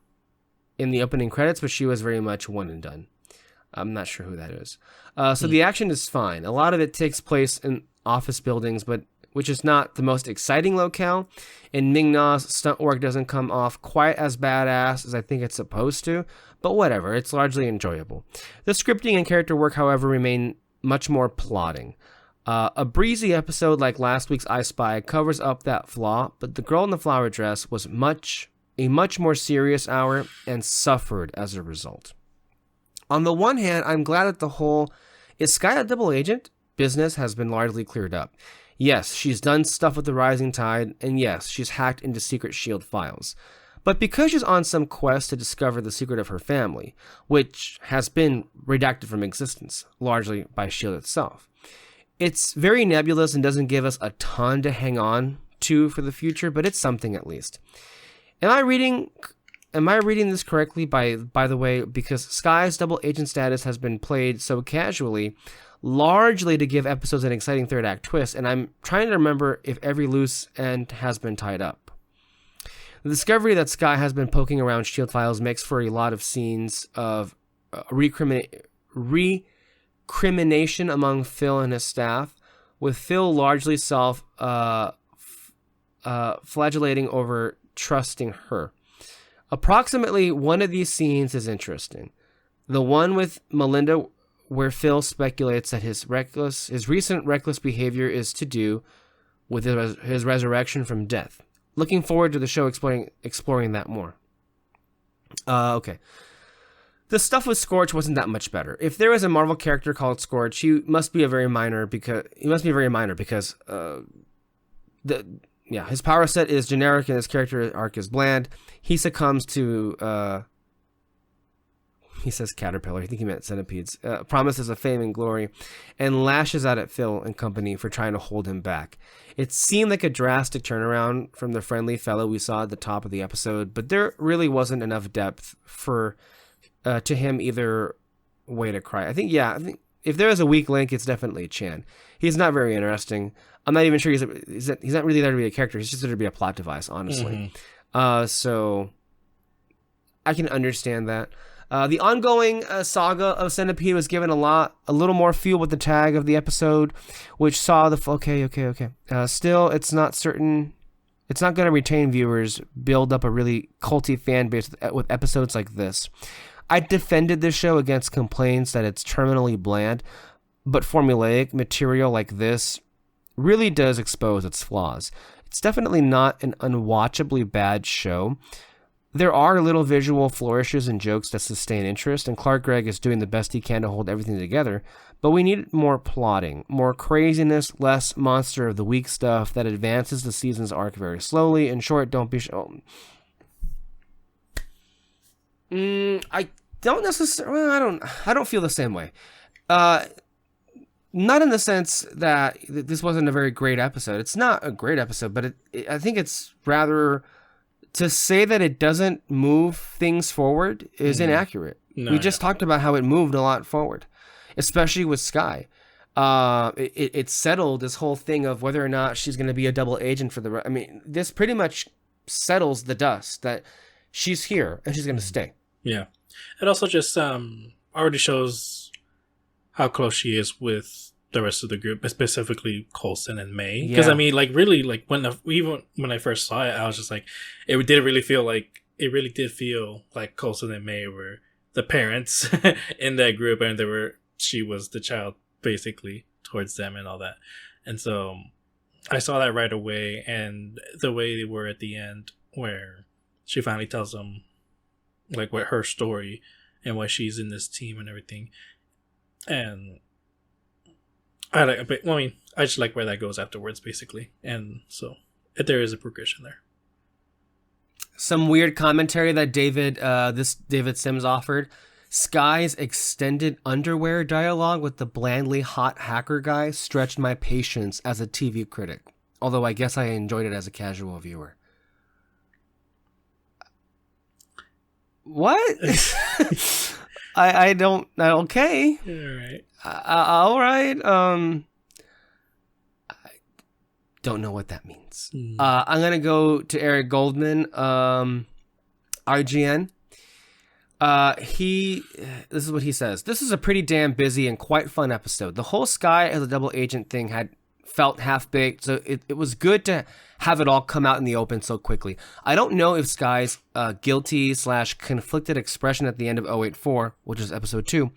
in the opening credits, but she was very much one and done. I'm not sure who that is. So the action is fine. A lot of it takes place in office buildings, but which is not the most exciting locale. And Ming-Na's stunt work doesn't come off quite as badass as I think it's supposed to, but whatever, it's largely enjoyable. The scripting and character work, however, remain much more plodding. A breezy episode like last week's I Spy covers up that flaw, but The Girl in the Flower Dress was a much more serious hour and suffered as a result. On the one hand, I'm glad that the whole "is Sky a double agent?" business has been largely cleared up. Yes, she's done stuff with the Rising Tide, and yes, she's hacked into secret S.H.I.E.L.D. files. But because she's on some quest to discover the secret of her family, which has been redacted from existence, largely by S.H.I.E.L.D. itself, it's very nebulous and doesn't give us a ton to hang on to for the future, but it's something at least. Am I reading this correctly, by the way, because Sky's double agent status has been played so casually, largely to give episodes an exciting third act twist, and I'm trying to remember if every loose end has been tied up. The discovery that Sky has been poking around S.H.I.E.L.D. files makes for a lot of scenes of recrimination among Phil and his staff, with Phil largely flagellating over trusting her. Approximately one of these scenes is interesting. The one with Melinda, where Phil speculates that his recent reckless behavior is to do with his resurrection from death. Looking forward to the show exploring that more. Okay. The stuff with Scorch wasn't that much better. If there is a Marvel character called Scorch, he must be very minor because his power set is generic and his character arc is bland. He succumbs to he says caterpillar, I think he meant centipedes, promises of fame and glory, and lashes out at Phil and company for trying to hold him back. It seemed like a drastic turnaround from the friendly fellow we saw at the top of the episode, but there really wasn't enough depth for to him either way to cry. I think if there is a weak link, it's definitely Chan. He's not very interesting. I'm not even sure he's not really there to be a character. He's just there to be a plot device, honestly. So I can understand that. The ongoing saga of Centipede was given a little more fuel with the tag of the episode, which saw the still, it's not certain. It's not going to retain viewers, build up a really culty fan base with episodes like this. I defended this show against complaints that it's terminally bland, but formulaic material like this really does expose its flaws. It's definitely not an unwatchably bad show. There are little visual flourishes and jokes that sustain interest, and Clark Gregg is doing the best he can to hold everything together, but we need more plotting, more craziness, less monster of the week stuff that advances the season's arc very slowly. In short, don't be I don't necessarily, I don't feel the same way. Not in the sense that this wasn't a very great episode. It's not a great episode, but I think it's rather... To say that it doesn't move things forward is inaccurate. We just talked about how it moved a lot forward, especially with Skye. It settled this whole thing of whether or not she's going to be a double agent for the... I mean, this pretty much settles the dust that she's here and she's going to stay. Yeah. It also just already shows how close she is with the rest of the group, specifically Coulson and May. Because I mean, like, really, like, even when I first saw it, I was just like, it really did feel like Coulson and May were the parents in that group, and she was the child basically towards them and all that. And so I saw that right away, and the way they were at the end, where she finally tells them like what her story and why she's in this team and everything, and I just like where that goes afterwards, basically. And so there is a progression there. Some weird commentary that David Sims offered. Skye's extended underwear dialogue with the blandly hot hacker guy stretched my patience as a TV critic. Although I guess I enjoyed it as a casual viewer. What? I don't... Okay. All right. I don't know what that means. I'm going to go to Eric Goldman, RGN. This is what he says. This is a pretty damn busy and quite fun episode. The whole Skye as a double agent thing had felt half-baked, so it was good to have it all come out in the open so quickly. I don't know if Skye's guilty/conflicted expression at the end of 084, which is episode 2,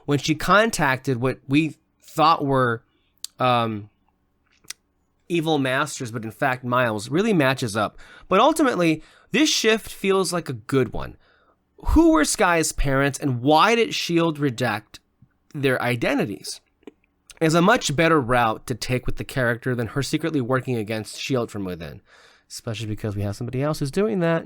when she contacted what we thought were evil masters, but in fact Miles, really matches up. But ultimately, this shift feels like a good one. Who were Skye's parents, and why did S.H.I.E.L.D. redact their identities? Is a much better route to take with the character than her secretly working against S.H.I.E.L.D. from within. Especially because we have somebody else who's doing that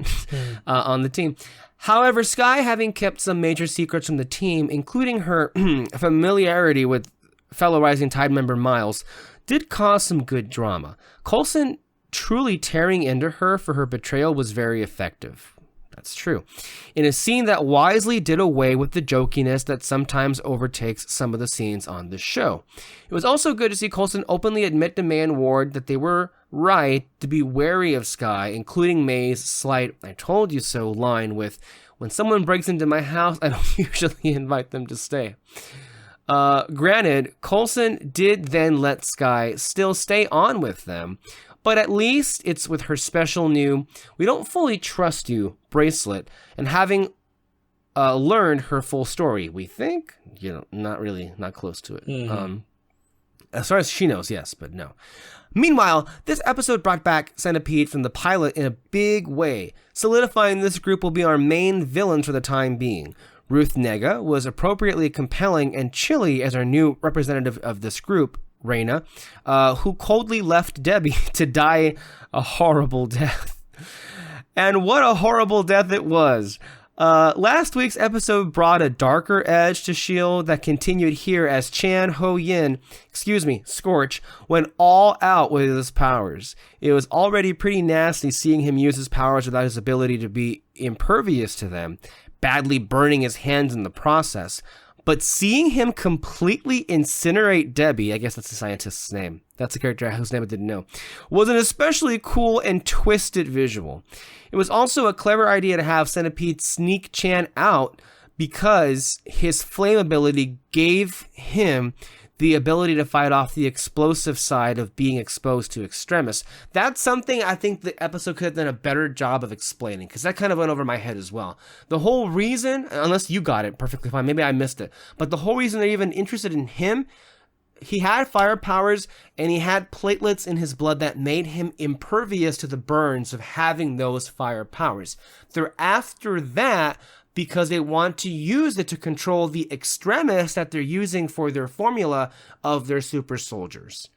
on the team. However, Skye, having kept some major secrets from the team, including her familiarity with fellow Rising Tide member Miles, did cause some good drama. Coulson truly tearing into her for her betrayal was very effective. That's true. In a scene that wisely did away with the jokiness that sometimes overtakes some of the scenes on the show. It was also good to see Coulson openly admit to May and Ward that they were right to be wary of Skye, including May's slight "I told you so" line with, "When someone breaks into my house, I don't usually invite them to stay." Granted, Coulson did then let Skye still stay on with them, but at least it's with her special new "we don't fully trust you" bracelet, and having learned her full story, we think, not close to it. As far as she knows, yes, but no. Meanwhile, this episode brought back Centipede from the pilot in a big way, solidifying this group will be our main villains for the time being. Ruth Negga was appropriately compelling and chilly as our new representative of this group, Raina, who coldly left Debbie to die a horrible death. And what a horrible death it was. Last week's episode brought a darker edge to S.H.I.E.L.D. that continued here as Scorch, went all out with his powers. It was already pretty nasty seeing him use his powers without his ability to be impervious to them, badly burning his hands in the process. But seeing him completely incinerate Debbie, I guess that's the scientist's name, that's the character whose name I didn't know, was an especially cool and twisted visual. It was also a clever idea to have Centipede sneak Chan out because his flame ability gave him the ability to fight off the explosive side of being exposed to extremis. That's something I think the episode could have done a better job of explaining, because that kind of went over my head as well. The whole reason, unless you got it perfectly fine, maybe I missed it, but the whole reason they're even interested in him he had fire powers, and he had platelets in his blood that made him impervious to the burns of having those fire powers. They're after that because they want to use it to control the extremists that they're using for their formula of their super soldiers.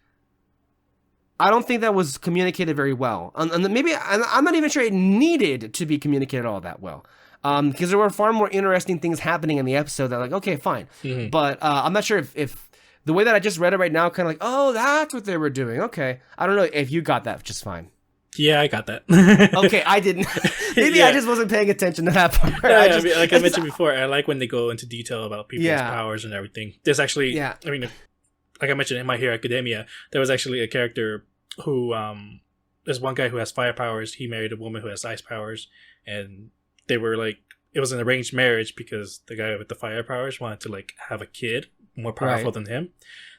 I don't think that was communicated very well. And maybe I'm not even sure it needed to be communicated all that well. Because there were far more interesting things happening in the episode that like, okay, fine. But I'm not sure if the way that I just read it right now, kind of like, oh, that's what they were doing. Okay. I don't know if you got that just fine. Yeah, I got that. Okay, I didn't. Maybe I just wasn't paying attention to that part. I mean, like I mentioned before, I like when they go into detail about people's powers and everything. There's actually, I mean, like I mentioned in My Hero Academia, there was actually a character who, there's one guy who has fire powers. He married a woman who has ice powers, and they were like, it was an arranged marriage because the guy with the fire powers wanted to like have a kid more powerful than him.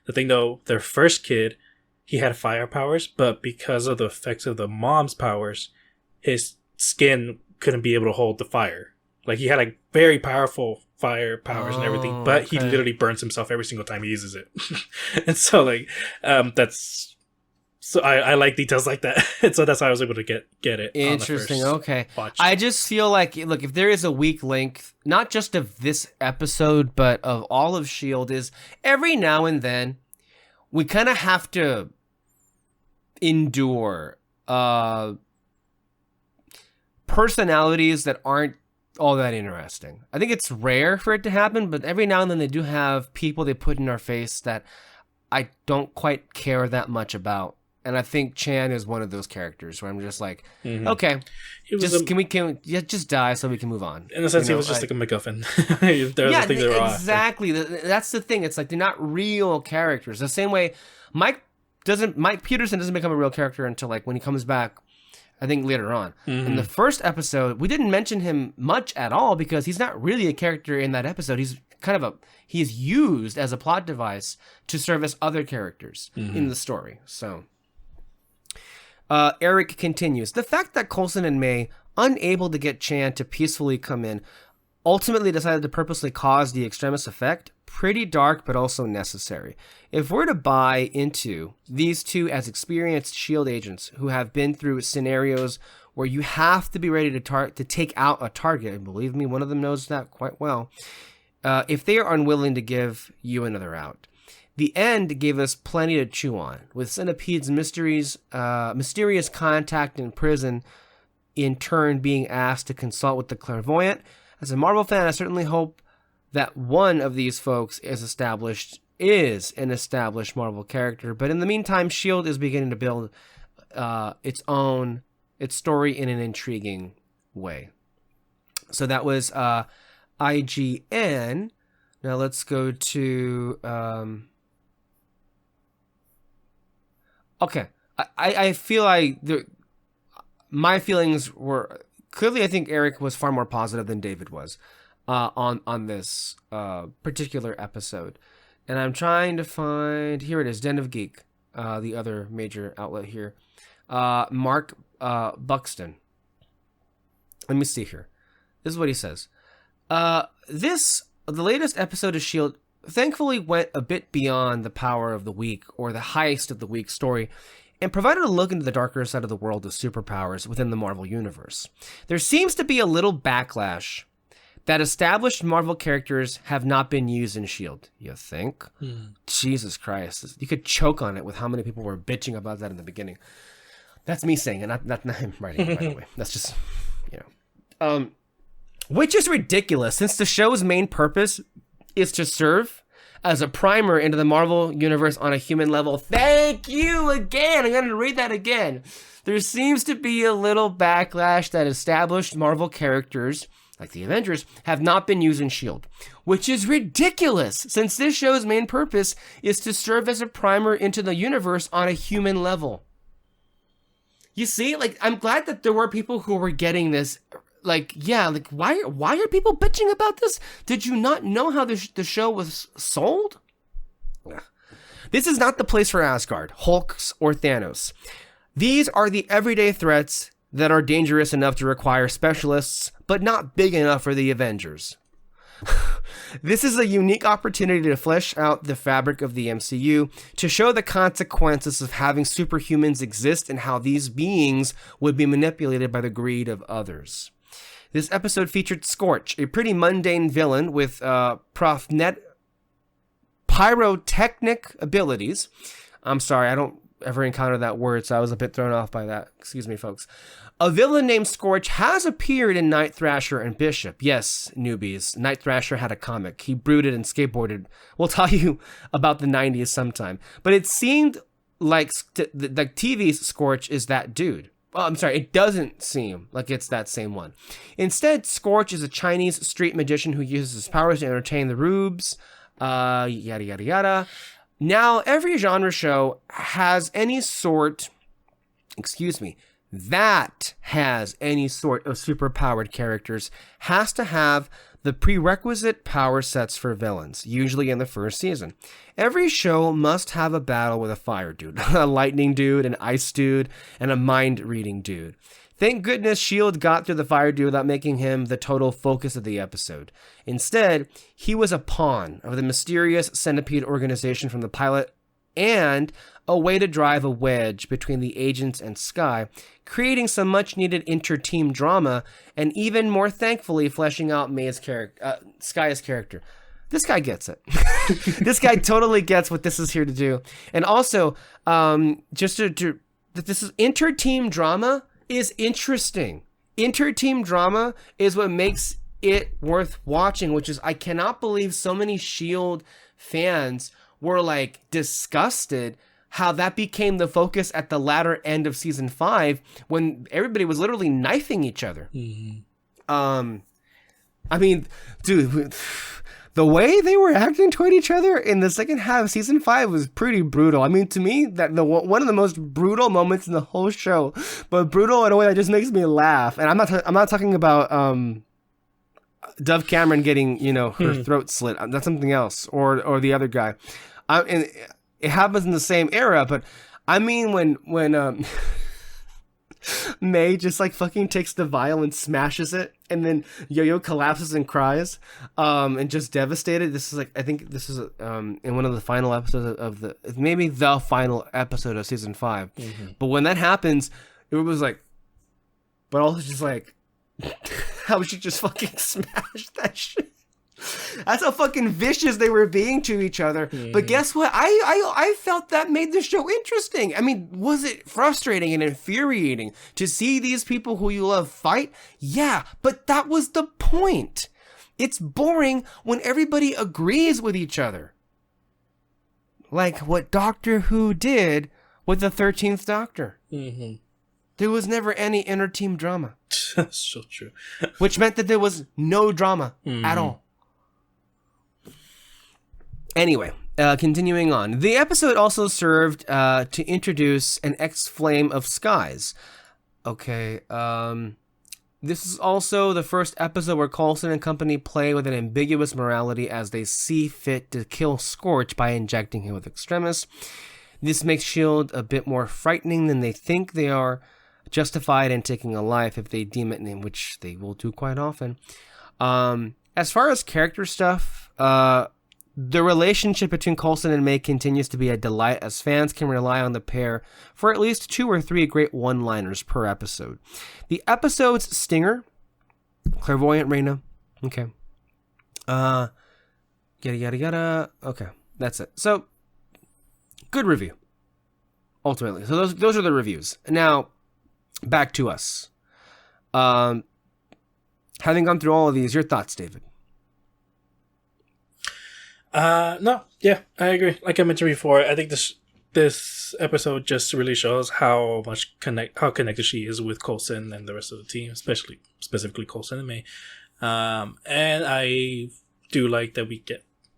The thing though, their first kid, he had fire powers, but because of the effects of the mom's powers, his skin couldn't be able to hold the fire. Like he had like very powerful fire powers and everything, but he literally burns himself every single time he uses it. And so like, that's, so I like details like that. And so that's how I was able to get it. Interesting. On the okay. watch. I just feel like, look, if there is a weak link, not just of this episode, but of all of S.H.I.E.L.D., is every now and then we kind of have to endure personalities that aren't all that interesting. I think it's rare for it to happen, but every now and then they do have people they put in our face that I don't quite care that much about. And I think Chan is one of those characters where I'm just like, okay, can we just die so we can move on? In a sense, he was just like a MacGuffin. Exactly. That's the thing. It's like they're not real characters. The same way Mike Peterson doesn't become a real character until like when he comes back, I think later on. In the first episode, we didn't mention him much at all because he's not really a character in that episode. He's kind of he's used as a plot device to service other characters in the story. So Eric continues. The fact that Coulson and May, unable to get Chan to peacefully come in, ultimately decided to purposely cause the extremist effect, pretty dark but also necessary. If we're to buy into these two as experienced S.H.I.E.L.D. agents who have been through scenarios where you have to be ready to take out a target, and believe me, one of them knows that quite well, if they are unwilling to give you another out. The end gave us plenty to chew on, with Centipede's mysterious contact in prison in turn being asked to consult with the clairvoyant. As a Marvel fan, I certainly hope that one of these folks is an established Marvel character. But in the meantime, S.H.I.E.L.D. is beginning to build its story in an intriguing way. So that was IGN. Now let's go to... Okay, I feel like my feelings were... Clearly, I think Eric was far more positive than David was on this particular episode. And I'm trying to find... Here it is, Den of Geek, the other major outlet here. Mark Buxton. Let me see here. This is what he says. The latest episode of S.H.I.E.L.D. thankfully went a bit beyond the power of the week or the heist of the week story and provided a look into the darker side of the world of superpowers within the Marvel Universe. There seems to be a little backlash that established Marvel characters have not been used in S.H.I.E.L.D. You think? Jesus Christ. You could choke on it with how many people were bitching about that in the beginning. That's me saying it, not him writing it, by the way. That's just, which is ridiculous, since the show's main purpose is to serve as a primer into the Marvel Universe on a human level. Thank you again. I'm going to read that again. There seems to be a little backlash that established Marvel characters, like the Avengers, have not been used in S.H.I.E.L.D., which is ridiculous, since this show's main purpose is to serve as a primer into the universe on a human level. You see, like, I'm glad that there were people who were getting this. Like, yeah, like, why are people bitching about this? Did you not know how the show was sold? This is not the place for Asgard, Hulks, or Thanos. These are the everyday threats that are dangerous enough to require specialists, but not big enough for the Avengers. This is a unique opportunity to flesh out the fabric of the MCU, to show the consequences of having superhumans exist and how these beings would be manipulated by the greed of others. This episode featured Scorch, a pretty mundane villain with pyrotechnic abilities. I'm sorry, I don't ever encounter that word, so I was a bit thrown off by that. Excuse me, folks. A villain named Scorch has appeared in Night Thrasher and Bishop. Yes, newbies. Night Thrasher had a comic. He brooded and skateboarded. We'll tell you about the 90s sometime. But it seemed like the TV Scorch is that dude. Oh, I'm sorry, it doesn't seem like it's that same one. Instead, Scorch is a Chinese street magician who uses his powers to entertain the rubes, yada, yada, yada. Now, every genre show has any sort, that has any sort of superpowered characters has to have the prerequisite power sets for villains, usually in the first season. Every show must have a battle with a fire dude, a lightning dude, an ice dude, and a mind-reading dude. Thank goodness S.H.I.E.L.D. got through the fire dude without making him the total focus of the episode. Instead, he was a pawn of the mysterious centipede organization from the pilot and a way to drive a wedge between the agents and Skye, creating some much-needed inter-team drama and even more thankfully fleshing out Skye's character. This guy gets it. This guy totally gets what this is here to do. And also, that this is inter-team drama is interesting. Inter-team drama is what makes it worth watching, which is I cannot believe so many S.H.I.E.L.D. fans were like disgusted how that became the focus at the latter end of season 5 when everybody was literally knifing each other. I mean, dude, the way they were acting toward each other in the second half of season 5 was pretty brutal. I mean, to me, that one of the most brutal moments in the whole show, but brutal in a way that just makes me laugh. And I'm not talking about Dove Cameron getting, her throat slit. That's something else, or the other guy. And it happens in the same era, but I mean when May just like fucking takes the vial and smashes it, and then Yo-Yo collapses and cries, and just devastated. This is like, I think this is in one of the final episodes of maybe the final episode of season 5. But when that happens, it was like, but also just like, how she just fucking smashed that shit. That's how fucking vicious they were being to each other. But guess what? I felt that made the show interesting. I mean, was it frustrating and infuriating to see these people who you love fight? Yeah, but that was the point. It's boring when everybody agrees with each other. Like what Doctor Who did with the 13th Doctor. There was never any inter-team drama. That's so true. Which meant that there was no drama at all. Anyway, continuing on. The episode also served to introduce an ex-flame of Skye's. Okay, this is also the first episode where Coulson and company play with an ambiguous morality as they see fit to kill Scorch by injecting him with Extremis. This makes S.H.I.E.L.D. a bit more frightening than they think they are, justified in taking a life if they deem it, which they will do quite often. As far as character stuff, the relationship between Coulson and May continues to be a delight as fans can rely on the pair for at least 2 or 3 great one-liners per episode. The episode's stinger, Clairvoyant Reina, okay. Yada yada yada, okay, that's it. So, good review, ultimately. So those are the reviews. Now, back to us. Having gone through all of these, your thoughts, David? No, yeah, I agree. Like I mentioned before, I think this episode just really shows how connected she is with Coulson and the rest of the team, specifically Coulson and May. And I do like that we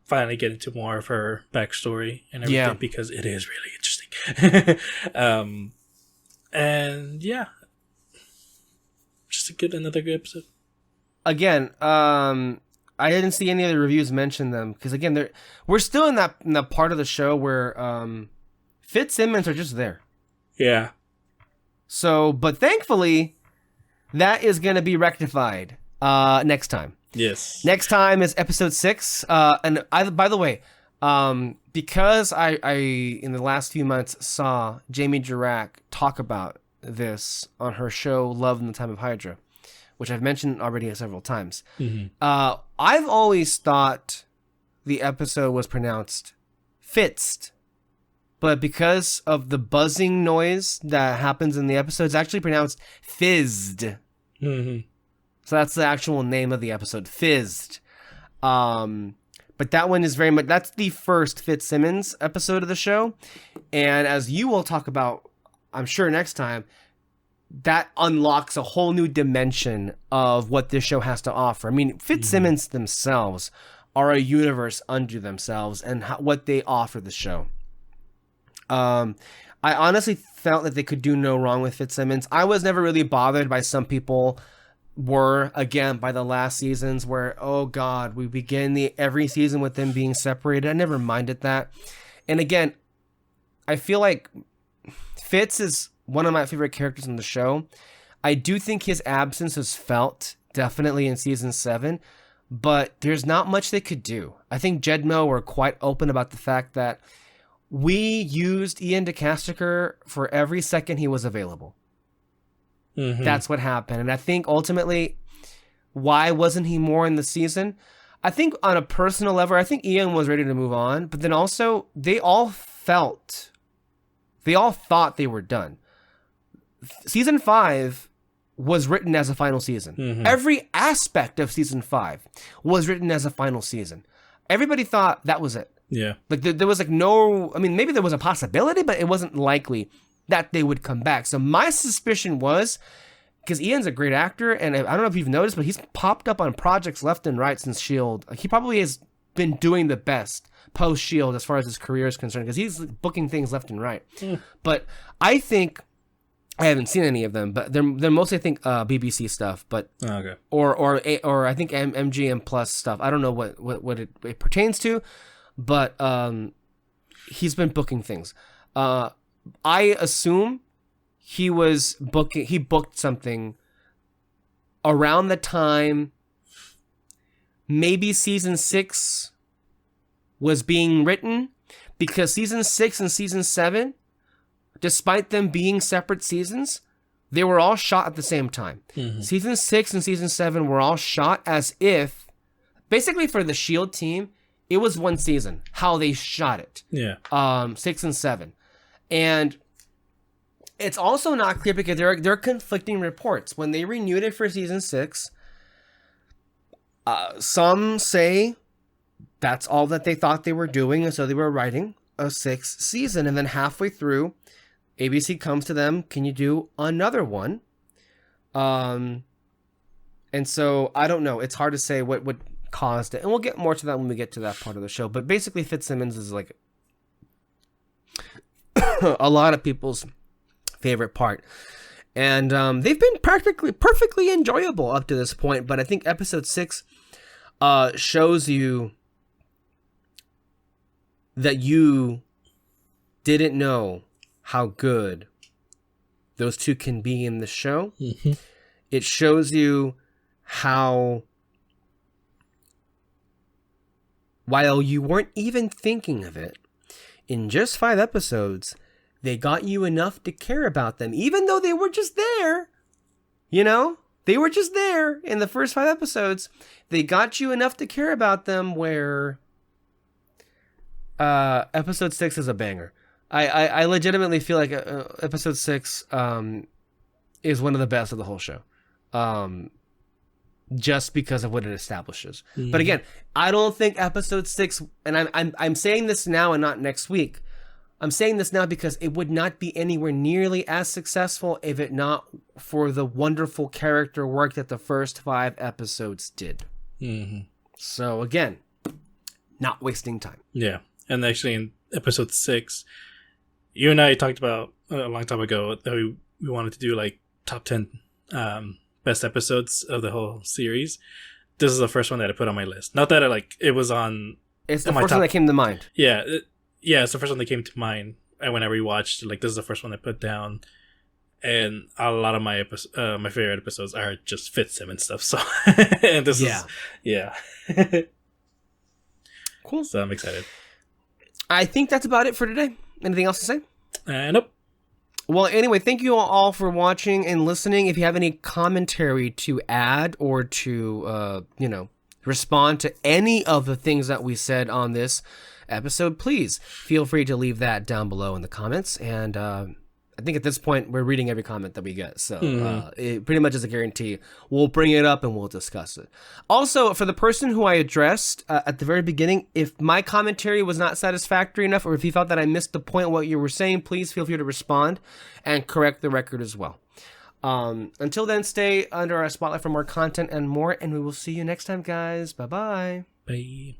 finally get into more of her backstory and everything because it is really interesting. And yeah, just another good episode. Again, I didn't see any of the reviews mention them because again, we're still in that part of the show where Fitzsimmons are just there. Yeah. So, but thankfully, that is going to be rectified next time. Yes. Next time is episode 6. And by the way, because I in the last few months saw Jamie Dirac talk about this on her show Love in the Time of Hydra, which I've mentioned already several times. I've always thought the episode was pronounced Fitzed, but because of the buzzing noise that happens in the episode, it's actually pronounced Fizzed. So that's the actual name of the episode, Fizzed. But that one is very much, that's the first Fitzsimmons episode of the show. And as you will talk about, I'm sure next time, that unlocks a whole new dimension of what this show has to offer. I mean, Fitzsimmons themselves are a universe unto themselves and what they offer the show. I honestly felt that they could do no wrong with Fitzsimmons. I was never really bothered by some people were, again, by the last seasons where, oh God, we begin every season with them being separated. I never minded that. And again, I feel like Fitz is one of my favorite characters in the show. I do think his absence was felt definitely in season 7, but there's not much they could do. I think Jedmo were quite open about the fact that we used Ian DeCasticker for every second he was available. That's what happened. And I think ultimately, why wasn't he more in the season? I think on a personal level, I think Ian was ready to move on, but then also they all thought they were done. Season 5 was written as a final season. Every aspect of season 5 was written as a final season. Everybody thought that was it. Yeah. Like there was like no, I mean, maybe there was a possibility, but it wasn't likely that they would come back. So my suspicion was, because Ian's a great actor, and I don't know if you've noticed, but he's popped up on projects left and right since S.H.I.E.L.D. Like, he probably has been doing the best post S.H.I.E.L.D. as far as his career is concerned, because he's booking things left and right. But I think, I haven't seen any of them, but they're mostly, I think, BBC stuff, but or I think MGM Plus stuff. I don't know what it pertains to, but he's been booking things. I assume he booked something around the time maybe season 6 was being written, because season 6 and season 7, despite them being separate seasons, they were all shot at the same time. Season 6 and season 7 were all shot as if, basically for the S.H.I.E.L.D. team, it was one season, how they shot it. 6 and 7. And it's also not clear because there are conflicting reports. When they renewed it for season 6, some say that's all that they thought they were doing, and so they were writing a 6th season. And then halfway through, ABC comes to them, can you do another one? And so I don't know. It's hard to say what caused it. And we'll get more to that when we get to that part of the show. But basically, Fitzsimmons is like a lot of people's favorite part. And they've been perfectly enjoyable up to this point. But I think episode 6 shows you that you didn't know how good those two can be in the show. It shows you how, while you weren't even thinking of it, in just 5 episodes, they got you enough to care about them, even though they were just there. You know, they were just there in the first 5 episodes. They got you enough to care about them where episode 6 is a banger. I legitimately feel like episode 6 is one of the best of the whole show. Just because of what it establishes. But again, I don't think episode 6, and I'm saying this now and not next week. I'm saying this now because it would not be anywhere nearly as successful if it not for the wonderful character work that the first 5 episodes did. So again, not wasting time. Yeah. And actually in episode 6, you and I talked about a long time ago that we wanted to do like top 10 best episodes of the whole series. This is the first one that I put on my list. Not that it was on. It's the first one that came to mind. Yeah, it's the first one that came to mind. And when I rewatched, like, this is the first one I put down. and a lot of my my favorite episodes are just Fitzsimmons stuff. So, and this is Cool. So I'm excited. I think that's about it for today. Anything else to say? Nope. Well, anyway, thank you all for watching and listening. If you have any commentary to add or to, respond to any of the things that we said on this episode, please feel free to leave that down below in the comments. And I think at this point, we're reading every comment that we get. So it pretty much is a guarantee. We'll bring it up and we'll discuss it. Also, for the person who I addressed at the very beginning, if my commentary was not satisfactory enough, or if you felt that I missed the point of what you were saying, please feel free to respond and correct the record as well. Until then, stay under our spotlight for more content and more, and we will see you next time, guys. Bye-bye. Bye.